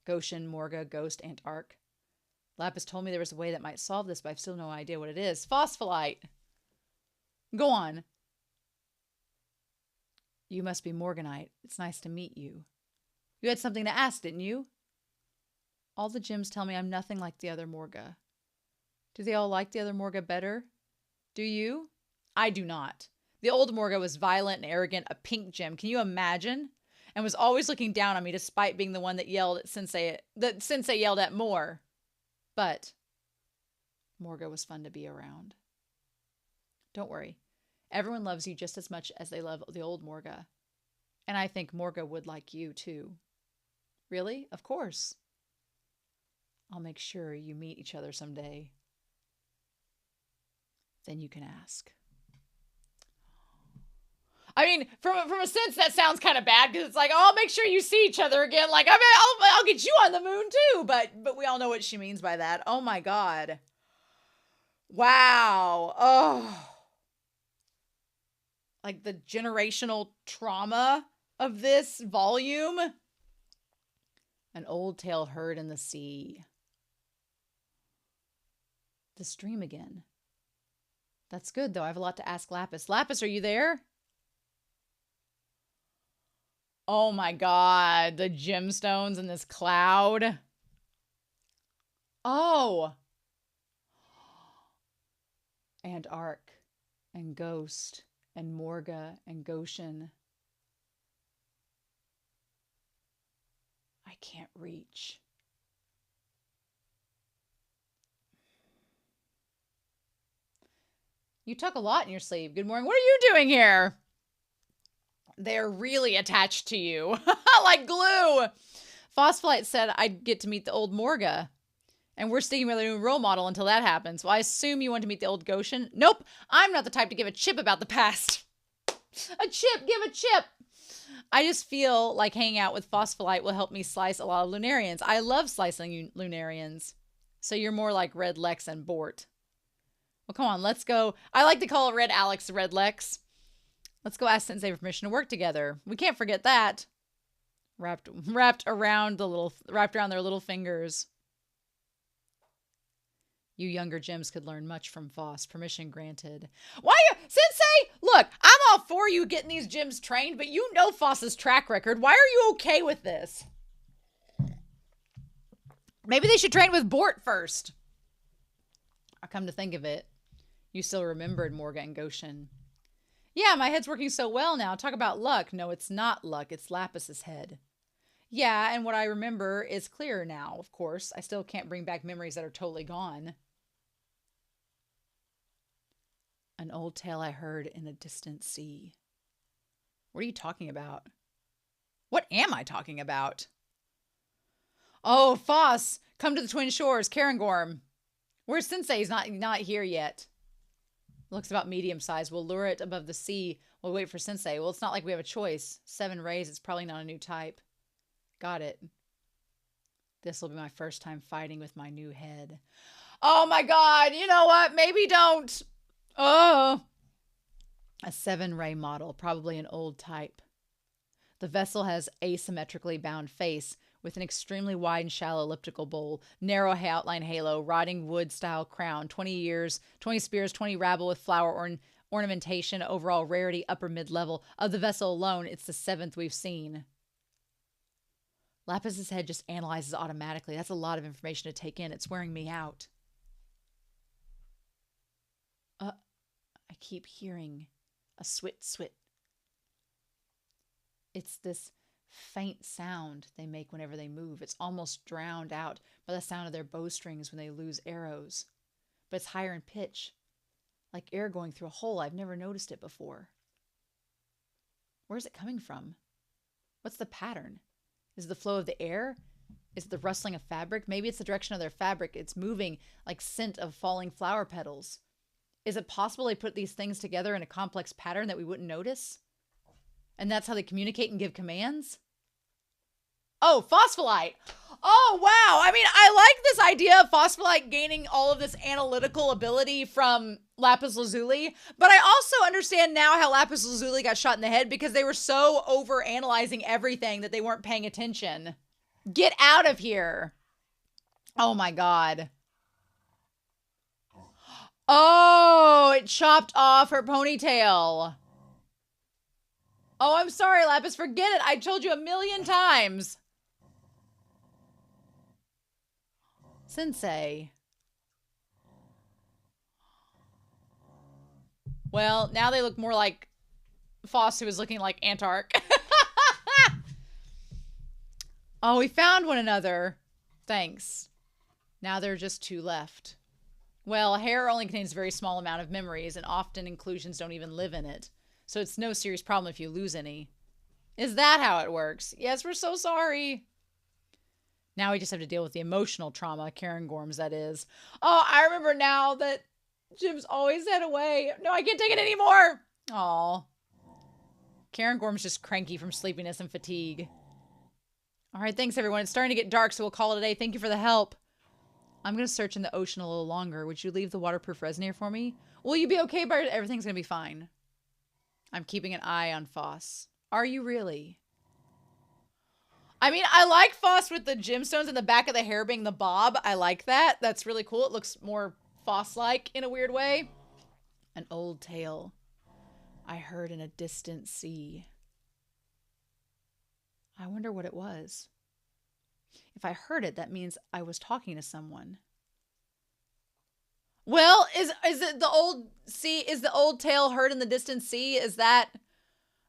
Goshen, Morga, Ghost, Antark. Lapis told me there was a way that might solve this, but I've still no idea what it is. Phospholite. Go on. You must be Morganite. It's nice to meet you. You had something to ask, didn't you? All the gems tell me I'm nothing like the other Morga. Do they all like the other Morga better? Do you? I do not. The old Morga was violent and arrogant, a pink gem. Can you imagine? And was always looking down on me despite being the one that yelled at Sensei, that Sensei yelled at more. But Morga was fun to be around. Don't worry. Everyone loves you just as much as they love the old Morga. And I think Morga would like you too. Really? Of course. I'll make sure you meet each other someday. Then you can ask. I mean, from a sense, that sounds kind of bad because it's like, oh, I'll make sure you see each other again. Like, I mean, I'll get you on the moon too. But we all know what she means by that. Oh my God. Wow. Oh. Like the generational trauma of this volume. An old tale heard in the sea. The stream again. That's good, though. I have a lot to ask Lapis. Lapis, are you there? Oh my God. The gemstones in this cloud. Oh. And Ark. And Ghost. And Morga. And Goshen. I can't reach. You tuck a lot in your sleeve. Good morning. What are you doing here? They're really attached to you. Like glue. Phospholite said I'd get to meet the old Morga. And we're sticking with a new role model until that happens. Well, I assume you want to meet the old Goshen. Nope. I'm not the type to give a chip about the past. A chip. Give a chip. I just feel like hanging out with Phospholite will help me slice a lot of lunarians. I love slicing lunarians. So you're more like Red Lex and Bort. Well, come on. Let's go. I like to call Red Alex Red Lex. Let's go ask Sensei for permission to work together. We can't forget that. Wrapped around their little fingers. You younger gems could learn much from Phos. Permission granted. Why, Sensei? Look, I'm all for you getting these gems trained, but you know Phos's track record. Why are you okay with this? Maybe they should train with Bort first. I come to think of it, you still remembered Morga and Goshen. Yeah, my head's working so well now. Talk about luck. No, it's not luck. It's Lapis's head. Yeah, and what I remember is clearer now, of course. I still can't bring back memories that are totally gone. An old tale I heard in a distant sea. What are you talking about? What am I talking about? Oh, Phos, come to the Twin Shores, Cairngorm. Where's Sensei? He's not here yet. Looks about medium size. We'll lure it above the sea. We'll wait for Sensei. Well, it's not like we have a choice. 7 rays, it's probably not a new type. Got it. This will be my first time fighting with my new head. Oh my God. You know what? Maybe don't. Oh. A 7-ray model, probably an old type. The vessel has asymmetrically bound face with an extremely wide and shallow elliptical bowl, narrow outline halo, rotting wood style crown, 20 years, 20 spears, 20 rabble with flower ornamentation, overall rarity, upper mid level. Of the vessel alone, it's the 7th we've seen. Lapis's head just analyzes automatically. That's a lot of information to take in. It's wearing me out. I keep hearing a swit swit. It's this faint sound they make whenever they move. It's almost drowned out by the sound of their bowstrings when they lose arrows. But it's higher in pitch, like air going through a hole. I've never noticed it before. Where's it coming from? What's the pattern? Is it the flow of the air? Is it the rustling of fabric? Maybe it's the direction of their fabric. It's moving like scent of falling flower petals. Is it possible they put these things together in a complex pattern that we wouldn't notice? And that's how they communicate and give commands? Oh, phospholite. Oh, wow. I mean, I like this idea of phospholite gaining all of this analytical ability from Lapis Lazuli, but I also understand now how Lapis Lazuli got shot in the head because they were so over-analyzing everything that they weren't paying attention. Get out of here. Oh, my God. Oh, it chopped off her ponytail. Oh, I'm sorry, Lapis. Forget it. I told you a million times. Sensei. Well, now they look more like Phos, who was looking like Antark. Oh, we found one another. Thanks. Now there are just 2 left. Well, hair only contains a very small amount of memories, and often inclusions don't even live in it. So it's no serious problem if you lose any. Is that how it works? Yes, we're so sorry. Now we just have to deal with the emotional trauma, Karen Gorms, that is. Oh, I remember now that Jim's always head away. No, I can't take it anymore. Aw. Karen Gorm's just cranky from sleepiness and fatigue. All right, thanks, everyone. It's starting to get dark, so we'll call it a day. Thank you for the help. I'm going to search in the ocean a little longer. Would you leave the waterproof resonator for me? Will you be okay, Bart? Everything's going to be fine. I'm keeping an eye on Phos. Are you really? I mean, I like Phos with the gemstones in the back of the hair being the bob. I like that. That's really cool. It looks more Phos-like in a weird way. An old tale I heard in a distant sea. I wonder what it was. If I heard it, that means I was talking to someone. Well, is it the old sea? Is the old tale heard in the distant sea? Is that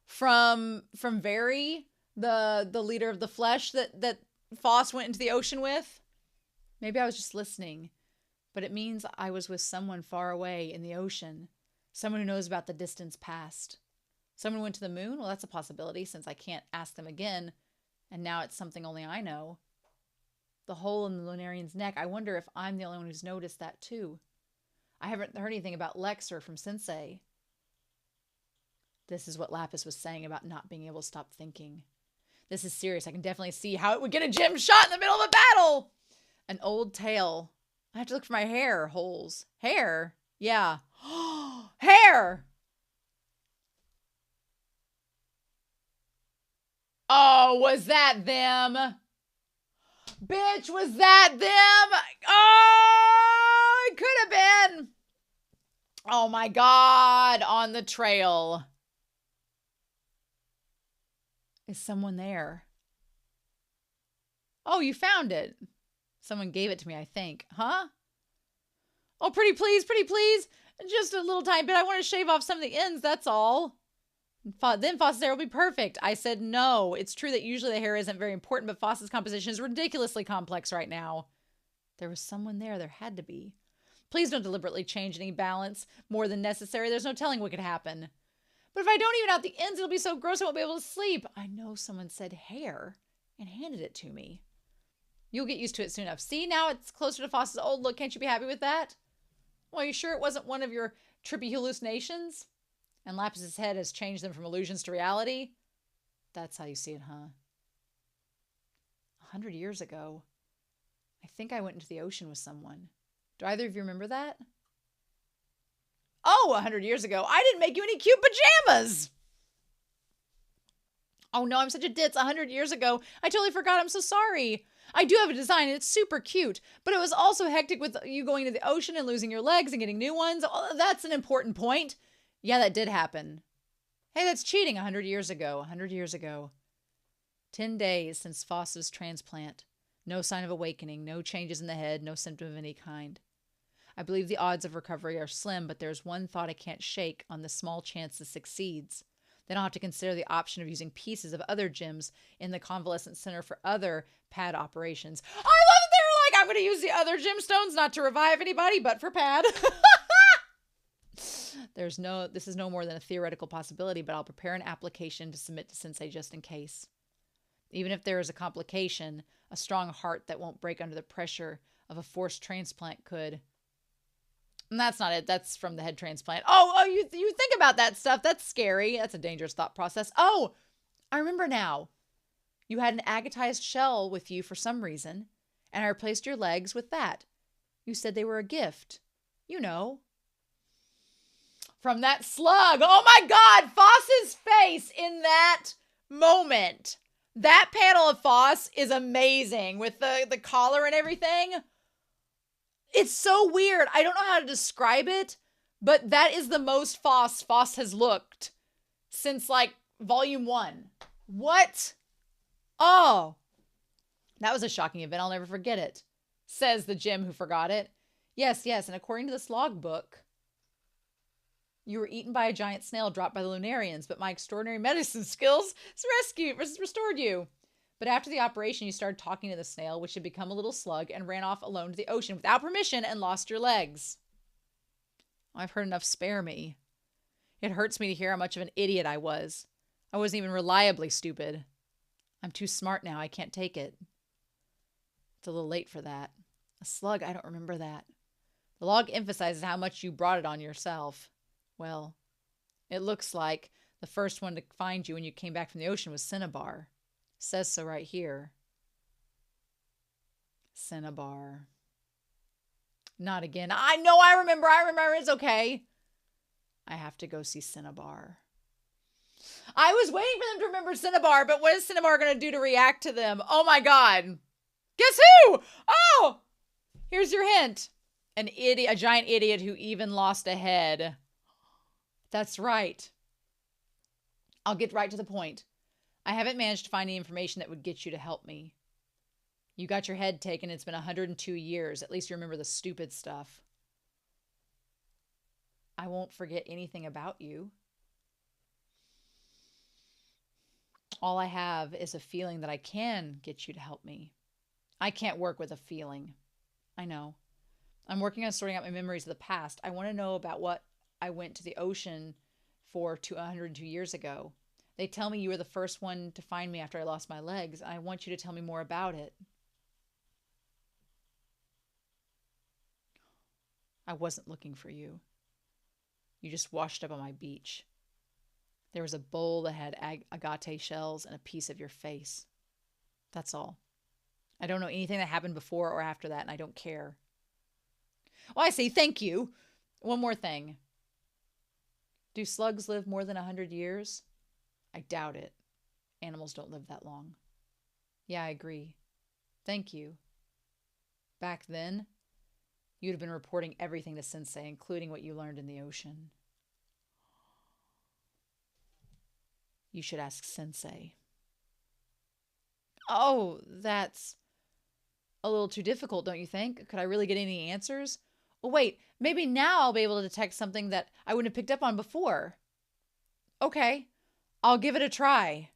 from Very, the leader of the flesh that Phos went into the ocean with? Maybe I was just listening, but it means I was with someone far away in the ocean, someone who knows about the distance past. Someone went to the moon? Well, that's a possibility since I can't ask them again, and now it's something only I know. The hole in the lunarian's neck. I wonder if I'm the only one who's noticed that too. I haven't heard anything about Lexer from Sensei. This is what Lapis was saying about not being able to stop thinking. This is serious. I can definitely see how it would get a gem shot in the middle of a battle. An old tale. I have to look for my hair holes. Hair? Yeah. Hair! Oh, was that them? Bitch, was that them? Oh, it could have been. Oh my God, on the trail. Is someone there? Oh, you found it. Someone gave it to me, I think. Huh? Oh, pretty please, pretty please. Just a little tiny bit. I want to shave off some of the ends, that's all. Then Phos's hair will be perfect. I said no. It's true that usually the hair isn't very important, but Phos's composition is ridiculously complex right now. There was someone there. There had to be. Please don't deliberately change any balance more than necessary. There's no telling what could happen. But if I don't even out the ends, it'll be so gross I won't be able to sleep. I know someone said hair and handed it to me. You'll get used to it soon enough. See, now it's closer to Phos's old look. Can't you be happy with that? Well, are you sure it wasn't one of your trippy hallucinations? And Lapis's head has changed them from illusions to reality? That's how you see it, huh? 100 years ago, I think I went into the ocean with someone. Do either of you remember that? Oh, 100 years ago, I didn't make you any cute pajamas. Oh no, I'm such a ditz. 100 years ago, I totally forgot. I'm so sorry. I do have a design and it's super cute, but it was also hectic with you going to the ocean and losing your legs and getting new ones. Oh, that's an important point. Yeah, that did happen. Hey, that's cheating. 100 years ago. 100 years ago. 10 days since Phos's transplant. No sign of awakening, no changes in the head, no symptom of any kind. I believe the odds of recovery are slim, but there's one thought I can't shake on the small chance this succeeds. They don't have to consider the option of using pieces of other gems in the convalescent center for other pad operations. I love that they're like, I'm going to use the other gemstones not to revive anybody, but for pad. This is no more than a theoretical possibility, but I'll prepare an application to submit to Sensei just in case. Even if there is a complication, a strong heart that won't break under the pressure of a forced transplant could. And that's not it. That's from the head transplant. You think about that stuff. That's scary. That's a dangerous thought process. Oh, I remember now. You had an agatized shell with you for some reason, and I replaced your legs with that. You said they were a gift. You know. From that slug. Oh my God, Phos's face in that moment. That panel of Phos is amazing with the collar and everything. It's so weird. I don't know how to describe it, but that is the most Phos has looked since like volume 1. What? Oh, that was a shocking event. I'll never forget it, says the Jim who forgot it. Yes, and according to this logbook, you were eaten by a giant snail dropped by the Lunarians, but my extraordinary medicine skills restored you. But after the operation, you started talking to the snail, which had become a little slug, and ran off alone to the ocean without permission and lost your legs. I've heard enough. Spare me. It hurts me to hear how much of an idiot I was. I wasn't even reliably stupid. I'm too smart now. I can't take it. It's a little late for that. A slug? I don't remember that. The log emphasizes how much you brought it on yourself. Well, it looks like the first one to find you when you came back from the ocean was Cinnabar. Says so right here. Cinnabar. Not again. I know, I remember. It's okay. I have to go see Cinnabar. I was waiting for them to remember Cinnabar, but what is Cinnabar going to do to react to them? Oh my God. Guess who? Oh, here's your hint. An idiot, a giant idiot who even lost a head. That's right. I'll get right to the point. I haven't managed to find any information that would get you to help me. You got your head taken. It's been 102 years. At least you remember the stupid stuff. I won't forget anything about you. All I have is a feeling that I can get you to help me. I can't work with a feeling. I know. I'm working on sorting out my memories of the past. I want to know about what I went to the ocean for 102 years ago. They tell me you were the first one to find me after I lost my legs. I want you to tell me more about it. I wasn't looking for you. You just washed up on my beach. There was a bowl that had agate shells and a piece of your face. That's all. I don't know anything that happened before or after that, and I don't care. Well, I say thank you. One more thing. Do slugs live more than 100 years? I doubt it. Animals don't live that long. Yeah, I agree. Thank you. Back then, you'd have been reporting everything to Sensei, including what you learned in the ocean. You should ask Sensei. Oh, that's a little too difficult, don't you think? Could I really get any answers? Well, wait, maybe now I'll be able to detect something that I wouldn't have picked up on before. Okay, I'll give it a try.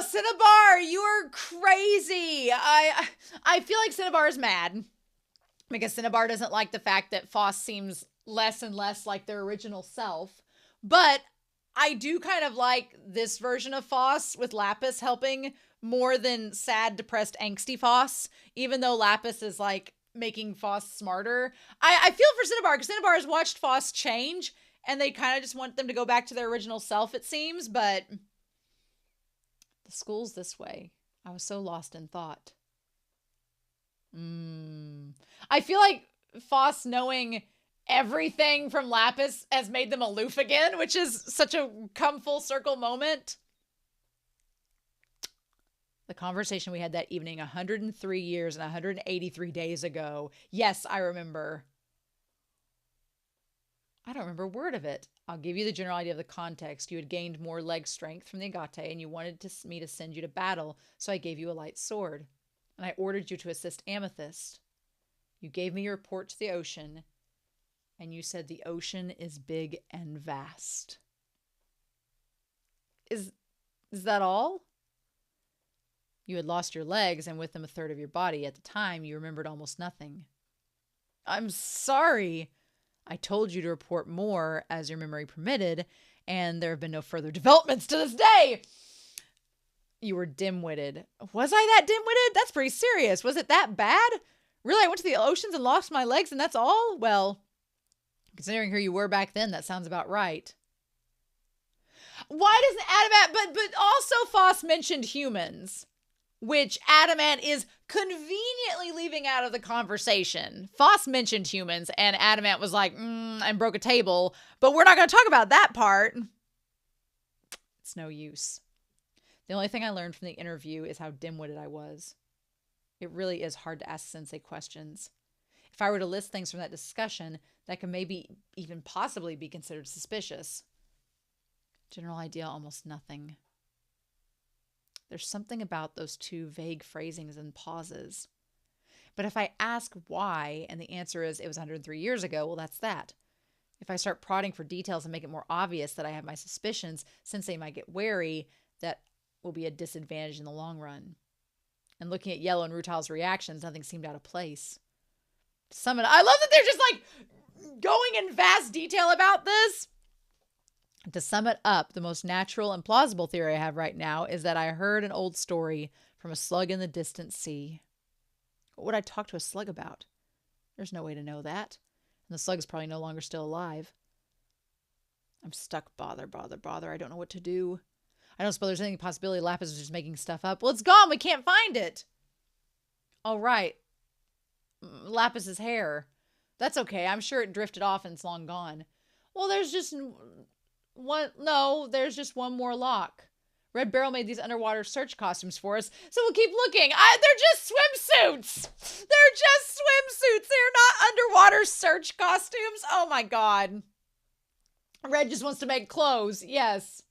Cinnabar, you are crazy. I feel like Cinnabar is mad because Cinnabar doesn't like the fact that Phos seems less and less like their original self. But I do kind of like this version of Phos with Lapis helping more than sad, depressed, angsty Phos, even though Lapis is like making Phos smarter. I feel for Cinnabar because Cinnabar has watched Phos change and they kind of just want them to go back to their original self, it seems, but the school's this way. I was so lost in thought. I feel like Phos knowing everything from Lapis has made them aloof again, which is such a come full circle moment. The conversation we had that evening 103 years and 183 days ago. Yes, I remember. I don't remember a word of it. I'll give you the general idea of the context. You had gained more leg strength from the Agate, and you wanted me to send you to battle, so I gave you a light sword. And I ordered you to assist Amethyst. You gave me your report to the ocean, and you said the ocean is big and vast. Is that all? You had lost your legs, and with them a third of your body. At the time, you remembered almost nothing. I'm sorry. I told you to report more as your memory permitted, and there have been no further developments to this day. You were dim-witted. Was I that dim-witted? That's pretty serious. Was it that bad? Really, I went to the oceans and lost my legs and that's all? Well, considering who you were back then, that sounds about right. Why doesn't Adamant, but also Phos mentioned humans, which Adamant is conveniently leaving out of the conversation. Phos mentioned humans, and Adamant was like, and broke a table, but we're not going to talk about that part. It's no use. The only thing I learned from the interview is how dim-witted I was. It really is hard to ask Sensei questions. If I were to list things from that discussion, that could maybe even possibly be considered suspicious. General idea, almost nothing. There's something about those two vague phrasings and pauses. But if I ask why, and the answer is it was 103 years ago, well, that's that. If I start prodding for details and make it more obvious that I have my suspicions, Sensei might get wary, that will be a disadvantage in the long run. And looking at Yellow and Rutal's reactions, nothing seemed out of place. I love that they're just like going in vast detail about this. To sum it up, the most natural and plausible theory I have right now is that I heard an old story from a slug in the distant sea. What would I talk to a slug about? There's no way to know that. And the slug is probably no longer still alive. I'm stuck. Bother. I don't know what to do. I don't suppose there's any possibility Lapis is just making stuff up. Well, it's gone. We can't find it. Oh, right. Lapis's hair. That's okay. I'm sure it drifted off and it's long gone. Well, there's just there's one more lock. Red Barrel made these underwater search costumes for us, so we'll keep looking. They're just swimsuits. They're just swimsuits. They're not underwater search costumes. Oh my God. Red just wants to make clothes. Yes.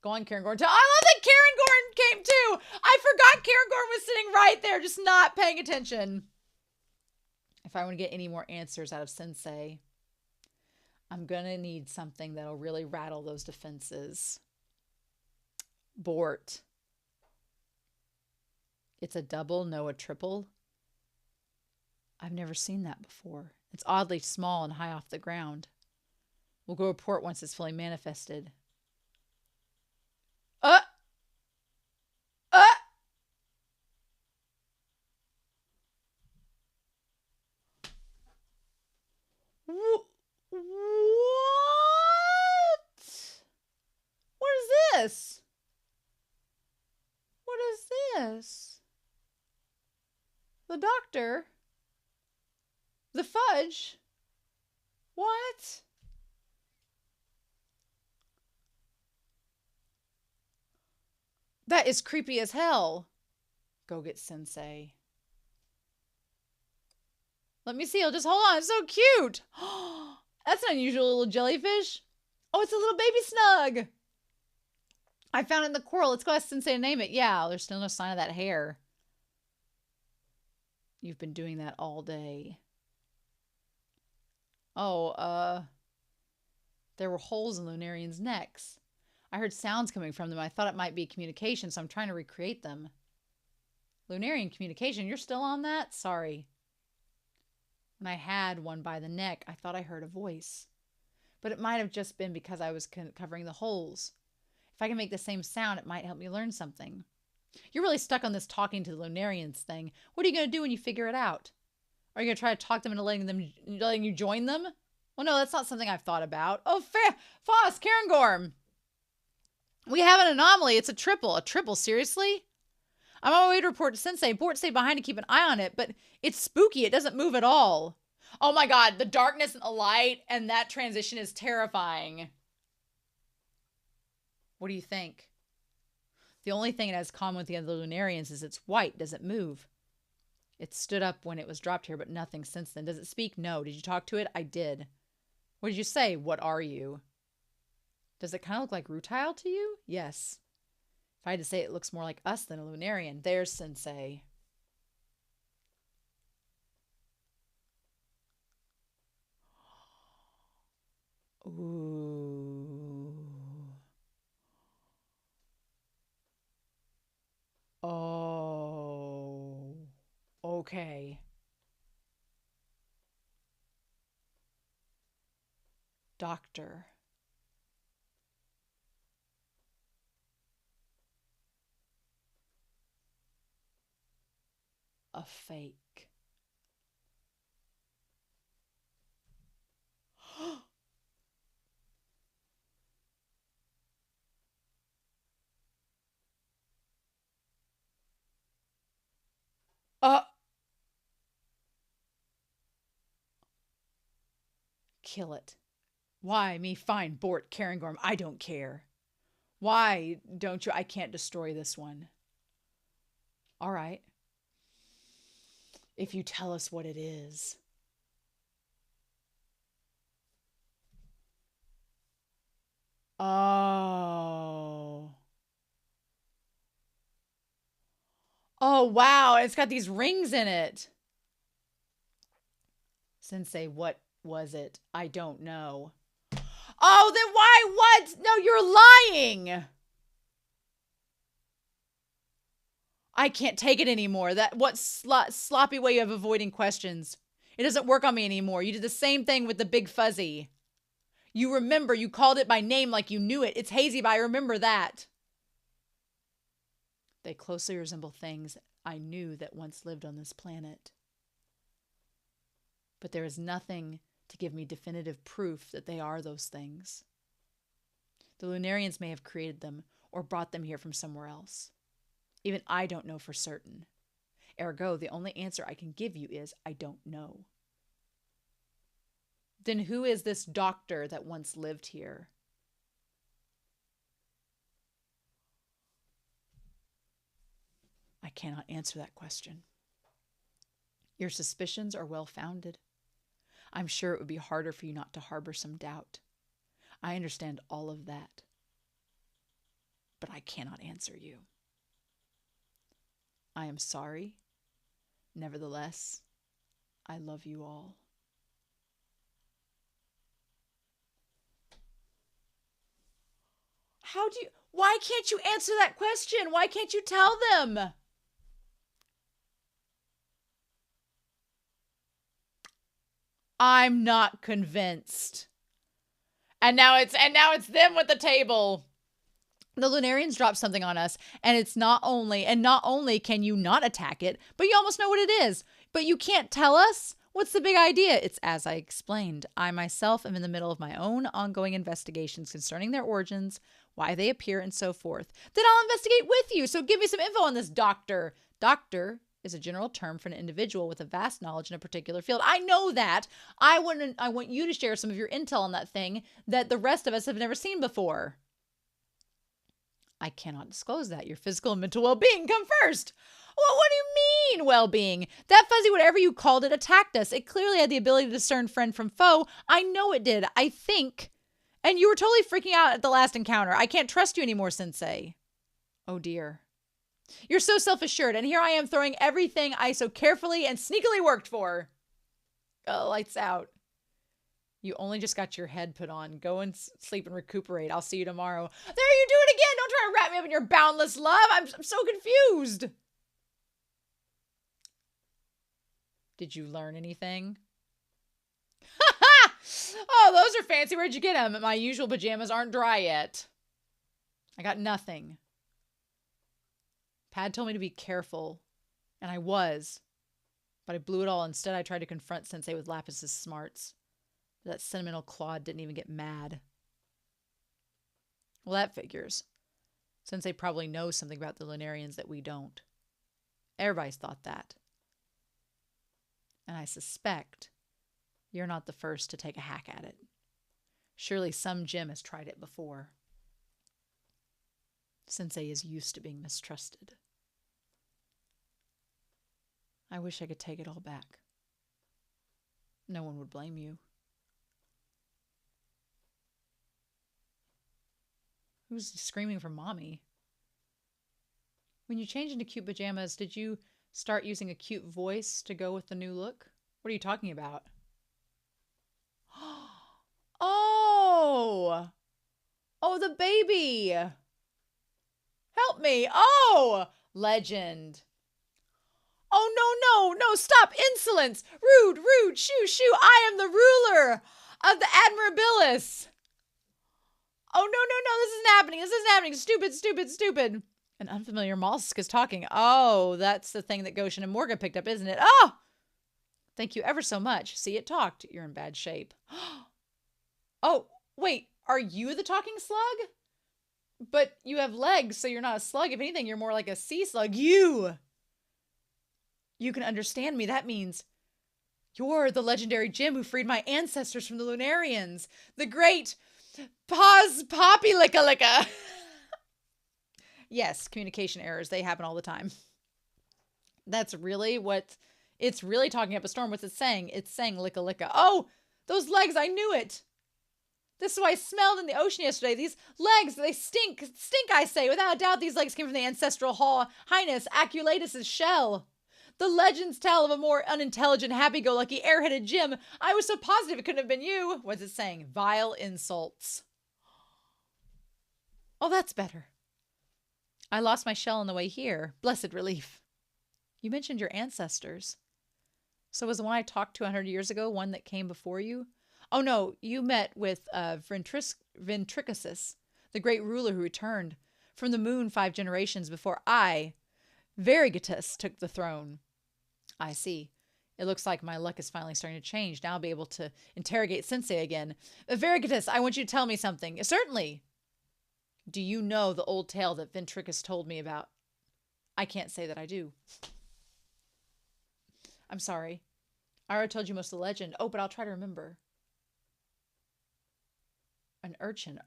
Go on, Karen Gordon. I love that Karen Gordon came too. I forgot Karen Gordon was sitting right there, just not paying attention. If I want to get any more answers out of Sensei, I'm going to need something that'll really rattle those defenses. Bort. It's a double, no a triple. I've never seen that before. It's oddly small and high off the ground. We'll go report once it's fully manifested. What? What is this? What is this? The doctor? The fudge? What? That is creepy as hell. Go get Sensei. Let me see. I'll just hold on. It's so cute. That's an unusual little jellyfish. Oh, it's a little baby snug. I found it in the coral. Let's go ask Sensei to name it. Yeah, there's still no sign of that hair. You've been doing that all day. Oh, there were holes in Lunarian's necks. I heard sounds coming from them. I thought it might be communication, so I'm trying to recreate them. Lunarian communication? You're still on that? Sorry. When I had one by the neck, I thought I heard a voice. But it might have just been because I was covering the holes. If I can make the same sound, it might help me learn something. You're really stuck on this talking to the Lunarians thing. What are you going to do when you figure it out? Are you going to try to talk them into letting you join them? Well, no, that's not something I've thought about. Oh, fair. Phos, Cairngorm. We have an anomaly. It's a triple. A triple? Seriously? I'm on my way to report to Sensei. Bort stayed behind to keep an eye on it, but it's spooky. It doesn't move at all. Oh my god, the darkness and the light, and that transition is terrifying. What do you think? The only thing it has common with the other Lunarians is it's white. Does it move? It stood up when it was dropped here, but nothing since then. Does it speak? No. Did you talk to it? I did. What did you say? What are you? Does it kind of look like Rutile to you? Yes. If I had to say, it looks more like us than a Lunarian. There's Sensei. Ooh. Oh. Okay. Doctor. A fake. uh Kill it. Why me? Fine, Bort, Cairngorm, I don't care. Why don't you? I can't destroy this one. All right. If you tell us what it is. Oh. Oh, wow. It's got these rings in it. Sensei, what was it? I don't know. Oh, then why? What? No, you're lying. I can't take it anymore. What sloppy way of avoiding questions. It doesn't work on me anymore. You did the same thing with the big fuzzy. You remember, you called it by name like you knew it. It's hazy, but I remember that. They closely resemble things I knew that once lived on this planet. But there is nothing to give me definitive proof that they are those things. The Lunarians may have created them or brought them here from somewhere else. Even I don't know for certain. Ergo, the only answer I can give you is, I don't know. Then who is this doctor that once lived here? I cannot answer that question. Your suspicions are well founded. I'm sure it would be harder for you not to harbor some doubt. I understand all of that. But I cannot answer you. I am sorry. Nevertheless, I love you all. Why can't you answer that question? Why can't you tell them? I'm not convinced. And now it's them with the table. The Lunarians dropped something on us, and not only can you not attack it, but you almost know what it is. But you can't tell us? What's the big idea? It's as I explained. I myself am in the middle of my own ongoing investigations concerning their origins, why they appear, and so forth. Then I'll investigate with you, so give me some info on this doctor. Doctor is a general term for an individual with a vast knowledge in a particular field. I know that. I want you to share some of your intel on that thing that the rest of us have never seen before. I cannot disclose that. Your physical and mental well-being come first. Well, what do you mean, well-being? That fuzzy, whatever you called it, attacked us. It clearly had the ability to discern friend from foe. I know it did. I think. And you were totally freaking out at the last encounter. I can't trust you anymore, Sensei. Oh, dear. You're so self-assured, and here I am throwing everything I so carefully and sneakily worked for. Lights out. You only just got your head put on. Go and sleep and recuperate. I'll see you tomorrow. There you do it again. Don't try to wrap me up in your boundless love. I'm so confused. Did you learn anything? Oh, those are fancy. Where'd you get them? My usual pajamas aren't dry yet. I got nothing. Pad told me to be careful, and I was. But I blew it all. Instead, I tried to confront Sensei with Lapis's smarts. That sentimental clod didn't even get mad. Well, that figures. Sensei probably knows something about the Lunarians that we don't. Everybody's thought that. And I suspect You're not the first to take a hack at it. Surely some gym has tried it before. Sensei is used to being mistrusted. I wish I could take it all back. No one would blame you. Who's screaming for mommy? When you changed into cute pajamas, did you start using a cute voice to go with the new look? What are you talking about? Oh! Oh, the baby! Help me! Oh! Legend. Oh, no, stop! Insolence! Rude, shoo! I am the ruler of the Admirabilis! Oh, no, this isn't happening! Stupid! An unfamiliar mollusk is talking. Oh, that's the thing that Goshen and Morgan picked up, isn't it? Oh! Thank you ever so much. See, it talked. You're in bad shape. Oh, wait, are you the talking slug? But you have legs, so you're not a slug. If anything, you're more like a sea slug. You can understand me. That means you're the legendary Jim who freed my ancestors from the Lunarians. The great Phos Poppy Licka. Yes, communication errors. They happen all the time. That's really what it's really talking up a storm. What's it saying? It's saying licka. Oh, those legs. I knew it. This is what I smelled in the ocean yesterday. These legs, they stink, I say. Without a doubt, these legs came from the ancestral highness Aculatus' shell. The legends tell of a more unintelligent, happy-go-lucky, airheaded Jim. I was so positive it couldn't have been you. What's it saying? Vile insults. Oh, that's better. I lost my shell on the way here. Blessed relief. You mentioned your ancestors. So was the one I talked to 100 years ago one that came before you? Oh, no, you met with Ventricusis, the great ruler who returned from the moon 5 generations before I, Verigatus, took the throne. I see. It looks like my luck is finally starting to change. Now I'll be able to interrogate Sensei again. Verigatus, I want you to tell me something. Certainly. Do you know the old tale that Ventricus told me about? I can't say that I do. I'm sorry. I already told you most of the legend. Oh, but I'll try to remember. An urchin.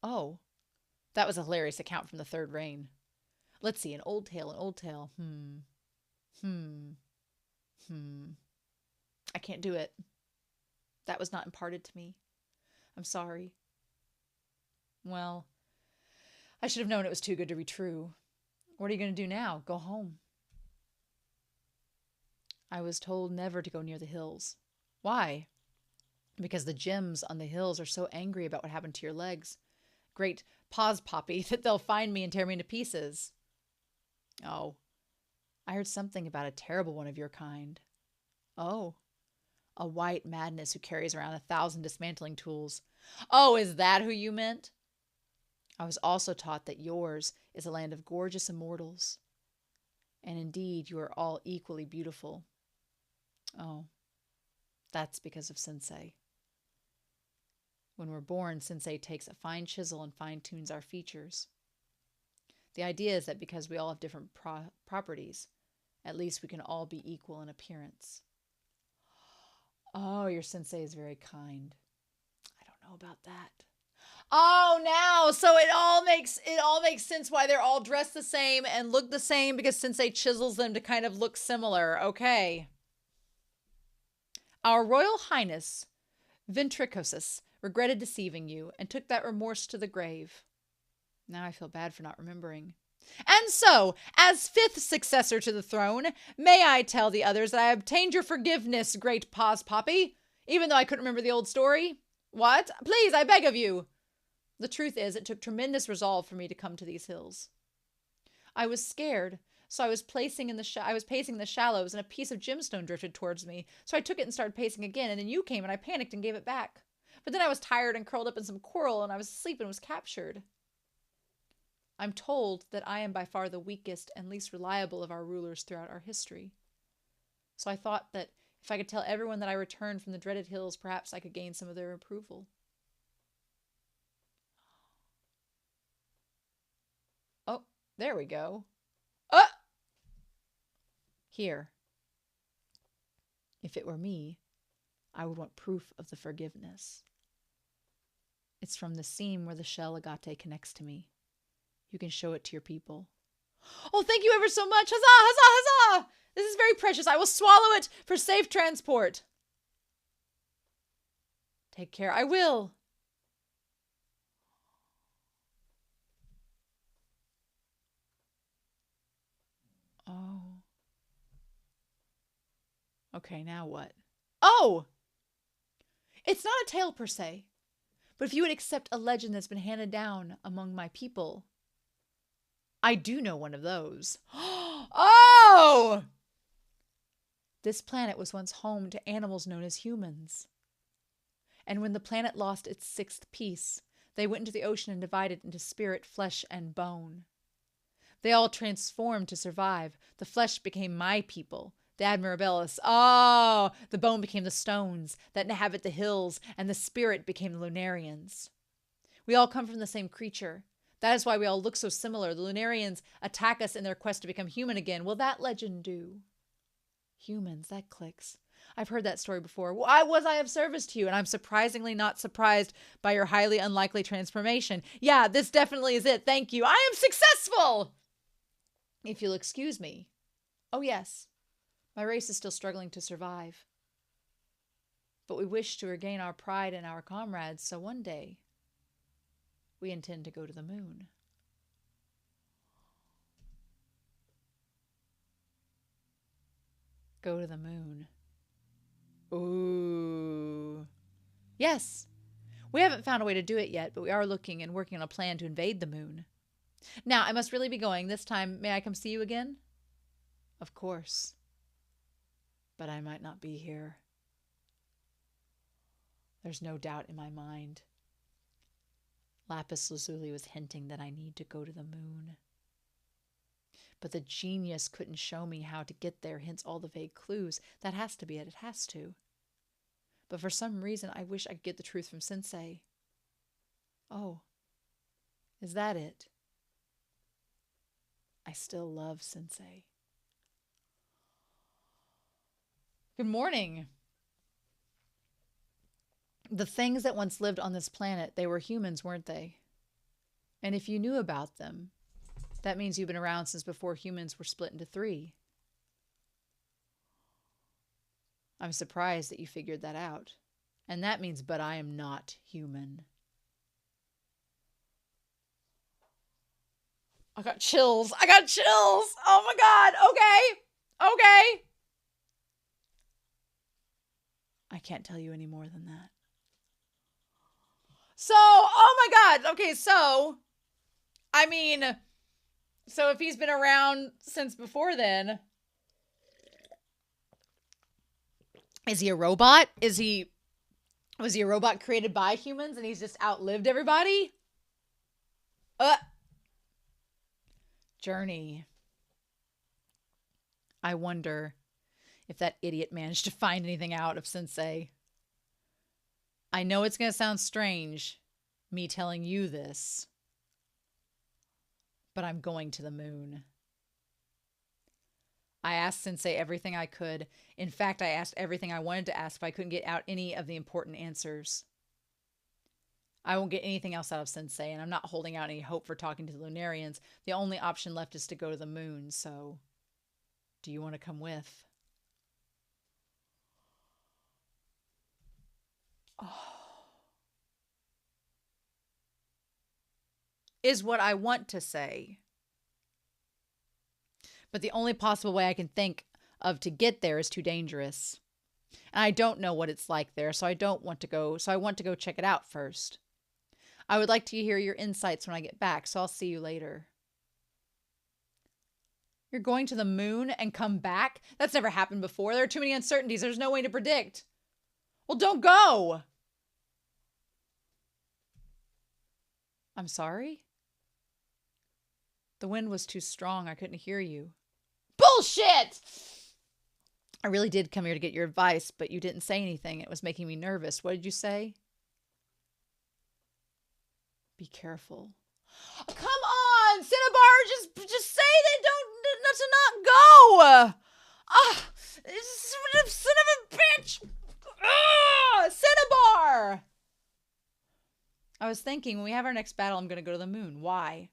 Oh, that was a hilarious account from the Third Reign. Let's see, an old tale. I can't do it. That was not imparted to me. I'm sorry. Well, I should have known it was too good to be true. What are you going to do now? Go home. I was told never to go near the hills. Why? Because the Jims on the hills are so angry about what happened to your legs. Great Phos Poppy, that they'll find me and tear me into pieces. Oh, I heard something about a terrible one of your kind. Oh, a white madness who carries around 1,000 dismantling tools. Oh, is that who you meant? I was also taught that yours is a land of gorgeous immortals. And indeed, you are all equally beautiful. Oh, that's because of Sensei. When we're born, Sensei takes a fine chisel and fine-tunes our features. The idea is that because we all have different properties, at least we can all be equal in appearance. Oh, your Sensei is very kind. I don't know about that. Oh, now, so it all makes sense why they're all dressed the same and look the same, because Sensei chisels them to kind of look similar. Okay. Our Royal Highness, Ventricusis, regretted deceiving you and took that remorse to the grave. Now I feel bad for not remembering. And so, as 5th successor to the throne, may I tell the others that I obtained your forgiveness, great Phos Poppy, even though I couldn't remember the old story? What? Please, I beg of you. The truth is, it took tremendous resolve for me to come to these hills. I was scared, so I was pacing in the shallows, and a piece of gemstone drifted towards me. So I took it and started pacing again, and then you came, and I panicked and gave it back. But then I was tired and curled up in some coral, and I was asleep and was captured. I'm told that I am by far the weakest and least reliable of our rulers throughout our history. So I thought that if I could tell everyone that I returned from the dreaded hills, perhaps I could gain some of their approval. Oh, there we go. Here. If it were me, I would want proof of the forgiveness. It's from the seam where the shell agate connects to me. You can show it to your people. Oh, thank you ever so much. Huzzah, huzzah, huzzah! This is very precious. I will swallow it for safe transport. Take care. I will. Oh. Okay, now what? Oh! It's not a tale per se, but if you would accept a legend that's been handed down among my people, I do know one of those. Oh! This planet was once home to animals known as humans. And when the planet lost its sixth piece, they went into the ocean and divided into spirit, flesh, and bone. They all transformed to survive. The flesh became my people, the Admirabilis. Oh, the bone became the stones that inhabit the hills, and the spirit became the lunarians. We all come from the same creature. That is why we all look so similar. The lunarians attack us in their quest to become human again. Will that legend do? Humans, that clicks. I've heard that story before. Why was I of service to you? And I'm surprisingly not surprised by your highly unlikely transformation. Yeah, this definitely is it. Thank you. I am successful! If you'll excuse me. Oh, yes. My race is still struggling to survive. But we wish to regain our pride and our comrades, so one day we intend to go to the moon. Go to the moon. Ooh. Yes. We haven't found a way to do it yet, but we are looking and working on a plan to invade the moon. Now, I must really be going. This time, may I come see you again? Of course. But I might not be here. There's no doubt in my mind. Lapis Lazuli was hinting that I need to go to the moon. But the genius couldn't show me how to get there, hence all the vague clues. That has to be it. It has to. But for some reason, I wish I could get the truth from Sensei. Oh, is that it? I still love Sensei. Good morning. The things that once lived on this planet, they were humans, weren't they? And if you knew about them, that means you've been around since before humans were split into three. I'm surprised that you figured that out. And that means, but I am not human. I got chills. I got chills. Oh my God. Okay. Okay. I can't tell you any more than that. So, oh my God. Okay, so, I mean, so if he's been around since before then, is he a robot? Was he a robot created by humans and he's just outlived everybody? Journey. I wonder if that idiot managed to find anything out of Sensei. I know it's going to sound strange, me telling you this, but I'm going to the moon. I asked Sensei everything I could. In fact, I asked everything I wanted to ask if I couldn't get out any of the important answers. I won't get anything else out of Sensei, and I'm not holding out any hope for talking to the Lunarians. The only option left is to go to the moon, so do you want to come with? Oh. Is what I want to say. But the only possible way I can think of to get there is too dangerous. And I don't know what it's like there, so I don't want to go. So I want to go check it out first. I would like to hear your insights when I get back, so I'll see you later. You're going to the moon and come back? That's never happened before. There are too many uncertainties. There's no way to predict. Well, don't go. I'm sorry? The wind was too strong. I couldn't hear you. Bullshit! I really did come here to get your advice, but you didn't say anything. It was making me nervous. What did you say? Be careful. Oh, come on, Cinnabar! Just say that not to not go! Ah, son of a bitch! I was thinking when we have our next battle, I'm going to go to the moon. Why?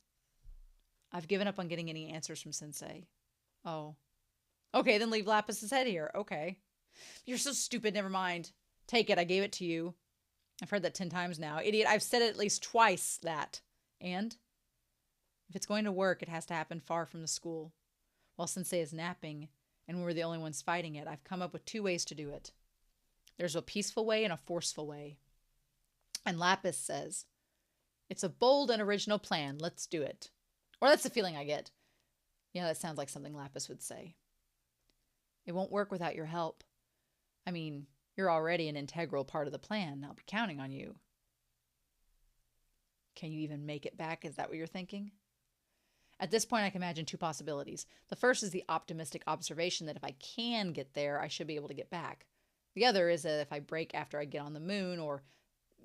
I've given up on getting any answers from Sensei. Oh. Okay, then leave Lapis's head here. Okay. You're so stupid. Never mind. Take it. I gave it to you. I've heard that 10 times now. Idiot, I've said it at least twice that. And? If it's going to work, it has to happen far from the school. While Sensei is napping, and we're the only ones fighting it, I've come up with 2 ways to do it. There's a peaceful way and a forceful way. And Lapis says, it's a bold and original plan. Let's do it. Or that's the feeling I get. Yeah, that sounds like something Lapis would say. It won't work without your help. I mean, you're already an integral part of the plan. I'll be counting on you. Can you even make it back? Is that what you're thinking? At this point, I can imagine 2 possibilities. The first is the optimistic observation that if I can get there, I should be able to get back. The other is that if I break after I get on the moon or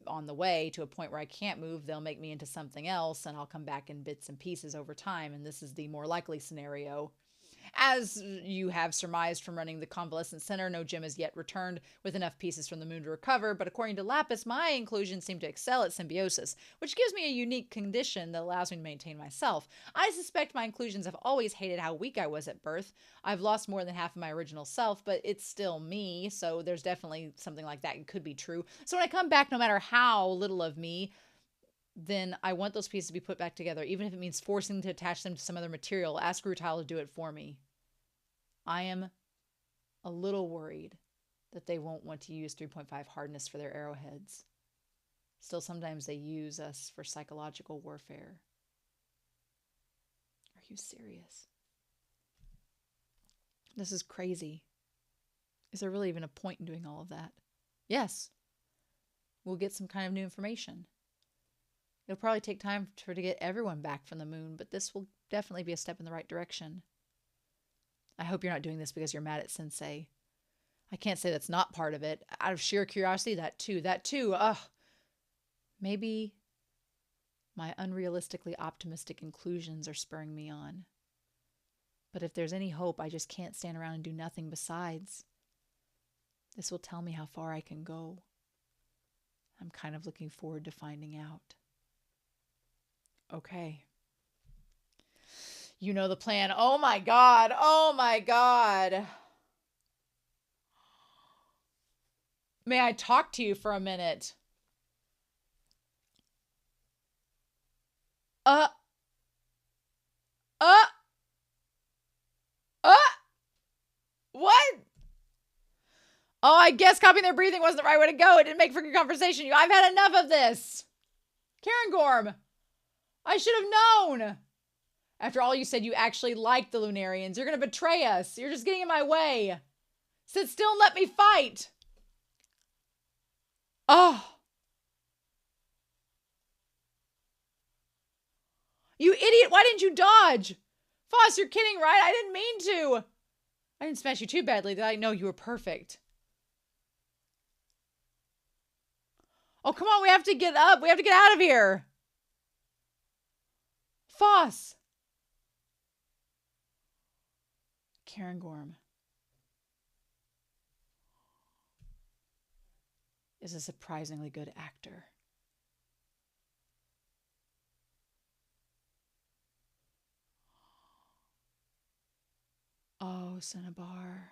on the way to a point where I can't move, they'll make me into something else and I'll come back in bits and pieces over time. And this is the more likely scenario. As you have surmised from running the convalescent center, no gem has yet returned with enough pieces from the moon to recover, but according to Lapis, my inclusions seem to excel at symbiosis, which gives me a unique condition that allows me to maintain myself. I suspect my inclusions have always hated how weak I was at birth. I've lost more than half of my original self, but it's still me, so there's definitely something like that. It could be true. So when I come back, no matter how little of me, then I want those pieces to be put back together, even if it means forcing to attach them to some other material. Ask Rutile to do it for me. I am a little worried that they won't want to use 3.5 hardness for their arrowheads. Still, sometimes they use us for psychological warfare. Are you serious? This is crazy. Is there really even a point in doing all of that? Yes. We'll get some kind of new information. It'll probably take time to get everyone back from the moon, but this will definitely be a step in the right direction. I hope you're not doing this because you're mad at Sensei. I can't say that's not part of it. Out of sheer curiosity, that too. Ugh. Maybe my unrealistically optimistic inclusions are spurring me on. But if there's any hope, I just can't stand around and do nothing besides. This will tell me how far I can go. I'm kind of looking forward to finding out. Okay. You know the plan. Oh my God. Oh my God. May I talk to you for a minute? What? Oh, I guess copying their breathing wasn't the right way to go. It didn't make for good conversation. I've had enough of this. Cairngorm, I should have known. After all you said, you actually liked the Lunarians. You're going to betray us. You're just getting in my way. Sit still and let me fight. Oh. You idiot. Why didn't you dodge? Phos, you're kidding, right? I didn't mean to. I didn't smash you too badly that I know you were perfect. Oh, come on. We have to get up. We have to get out of here. Phos. Cairngorm is a surprisingly good actor. Oh, Cinnabar.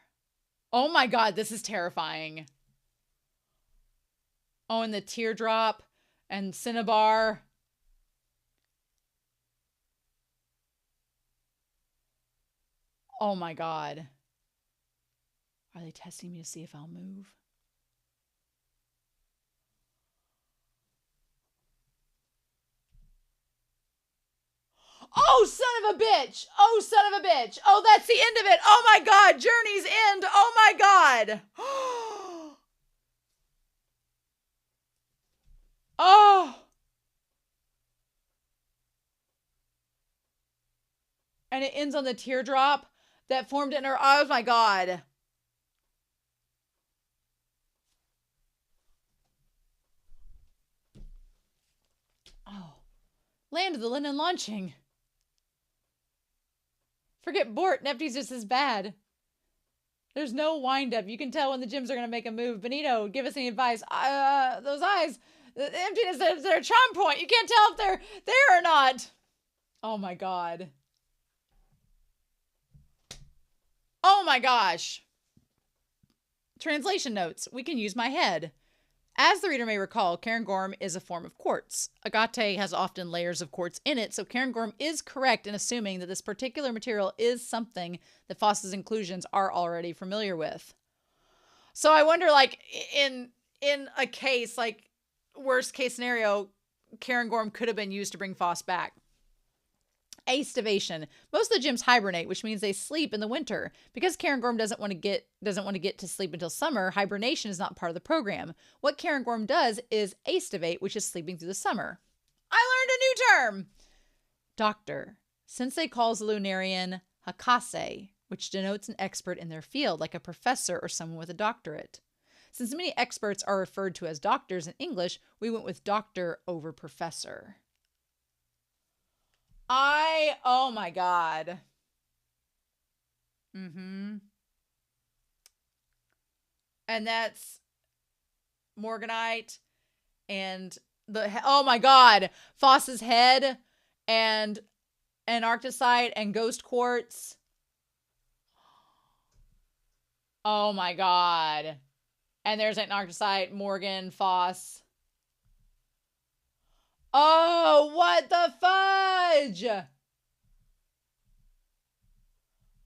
Oh my God, this is terrifying. Oh, and the teardrop and Cinnabar. Oh my God. Are they testing me to see if I'll move? Oh, son of a bitch. Oh, son of a bitch. Oh, that's the end of it. Oh my God. Journey's end. Oh my God. Oh. And it ends on the teardrop that formed in her. Oh my God. Oh. Land of the Linen launching. Forget Bort. Neptune's just as bad. There's no wind up. You can tell when the gyms are going to make a move. Benito, give us any advice. Those eyes. The emptiness is their charm point. You can't tell if they're there or not. Oh my god. Oh my gosh. Translation notes. We can use my head. As the reader may recall, cairngorm is a form of quartz. Agate has often layers of quartz in it, so cairngorm is correct in assuming that this particular material is something that Phos's inclusions are already familiar with. So I wonder, like, in a case, like, worst case scenario, cairngorm could have been used to bring Phos back. Aestivation. Most of the gyms hibernate, which means they sleep in the winter. Because cairngorm doesn't want to get to sleep until summer, hibernation is not part of the program. What cairngorm does is aestivate, which is sleeping through the summer. I learned a new term. Doctor. Sensei calls the lunarian hakase, which denotes an expert in their field, like a professor or someone with a doctorate. Since many experts are referred to as doctors in English, we went with doctor over professor. Oh my god. And that's Morganite and oh my god, Phos's head and Antarcticite and ghost quartz. Oh my god. And there's Antarcticite, Morgan, Phos. Oh, what the fudge?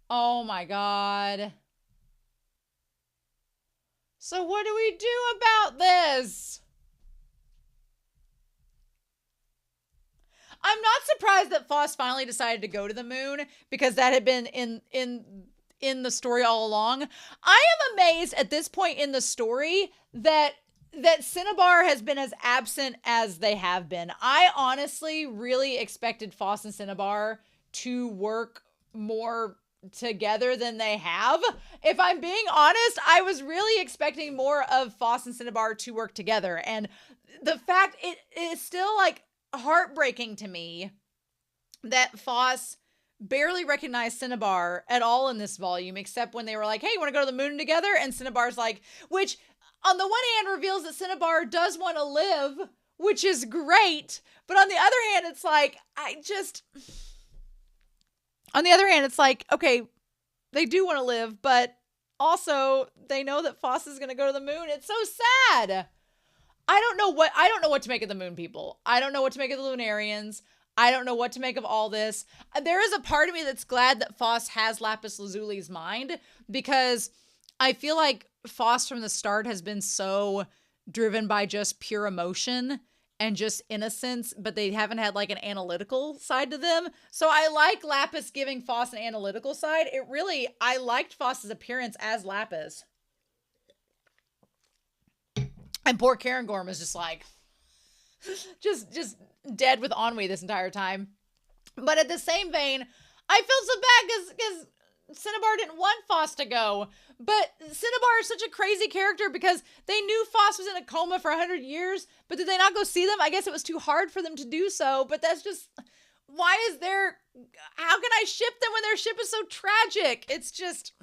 Oh my god. So what do we do about this? I'm not surprised that Phos finally decided to go to the moon, because that had been in the story all along. I am amazed at this point in the story that Cinnabar has been as absent as they have been. I honestly really expected Phos and Cinnabar to work more together than they have. If I'm being honest, I was really expecting more of Phos and Cinnabar to work together. And the fact it is still, like, heartbreaking to me that Phos barely recognized Cinnabar at all in this volume, except when they were like, hey, you want to go to the moon together? And Cinnabar's like, which on the one hand reveals that Cinnabar does want to live, which is great. But on the other hand, it's like, okay, they do want to live, but also they know that Phos is going to go to the moon. It's so sad. I don't know what to make of the moon people. I don't know what to make of the Lunarians. I don't know what to make of all this. There is a part of me that's glad that Phos has Lapis Lazuli's mind, because I feel like Phos from the start has been so driven by just pure emotion and just innocence, but they haven't had like an analytical side to them. So I like Lapis giving Phos an analytical side. I liked Phos's appearance as Lapis. And poor Cairngorm is just like, just dead with ennui this entire time. But at the same vein, I feel so bad because Cinnabar didn't want Phos to go. But Cinnabar is such a crazy character because they knew Phos was in a coma for 100 years, but did they not go see them? I guess it was too hard for them to do so, but that's just, how can I ship them when their ship is so tragic? It's just,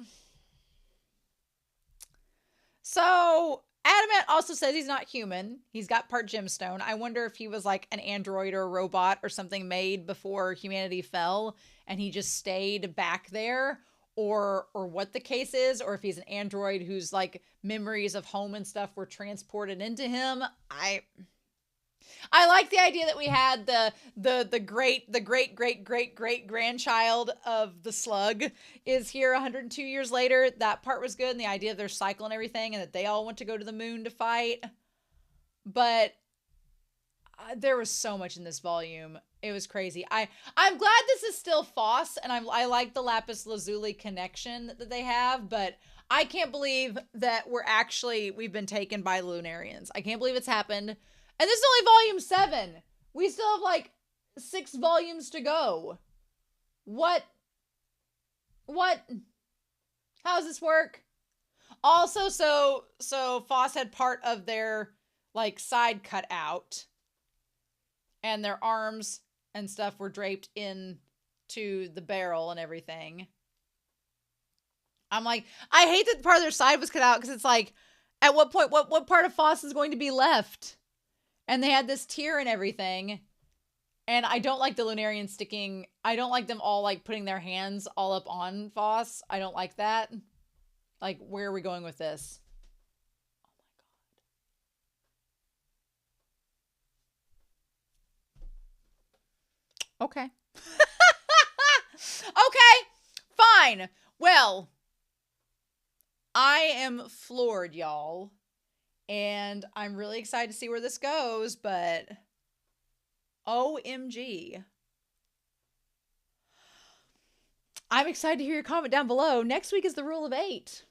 so Adamant also says he's not human. He's got part gemstone. I wonder if he was like an android or a robot or something made before humanity fell and he just stayed back there, or what the case is, or if he's an android whose like memories of home and stuff were transported into him. I like the idea that we had the great grandchild of the slug is here 102 years later. That part was good, and the idea of their cycle and everything, and that they all want to go to the moon to fight. But there was so much in this volume. It was crazy. I'm glad this is still Phos, and I like the Lapis Lazuli connection that they have, but I can't believe that we've been taken by Lunarians. I can't believe it's happened. And this is only volume 7. We still have like 6 volumes to go. What? How does this work? Also, so Phos had part of their like side cut out, and their arms and stuff were draped into the barrel and everything. I'm like, I hate that part of their side was cut out, because it's like, at what point, what part of Phos is going to be left? And they had this tier and everything. And I don't like the Lunarian sticking. I don't like them all like putting their hands all up on Phos. I don't like that. Like, where are we going with this? Oh my God. Okay. Okay. Fine. Well, I am floored, y'all. And I'm really excited to see where this goes, but OMG. I'm excited to hear your comment down below. Next week is the rule of 8.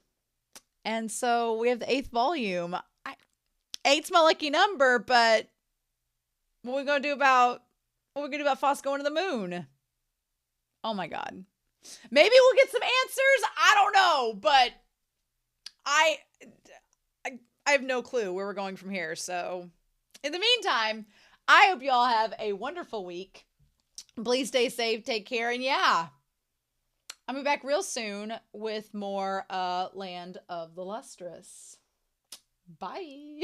And so we have the 8th volume. 8's my lucky number, but what are we going to do about Phos going to the moon? Oh my God. Maybe we'll get some answers. I don't know, but I have no clue where we're going from here. So in the meantime, I hope you all have a wonderful week. Please stay safe, take care, and yeah, I'll be back real soon with more Land of the Lustrous. Bye.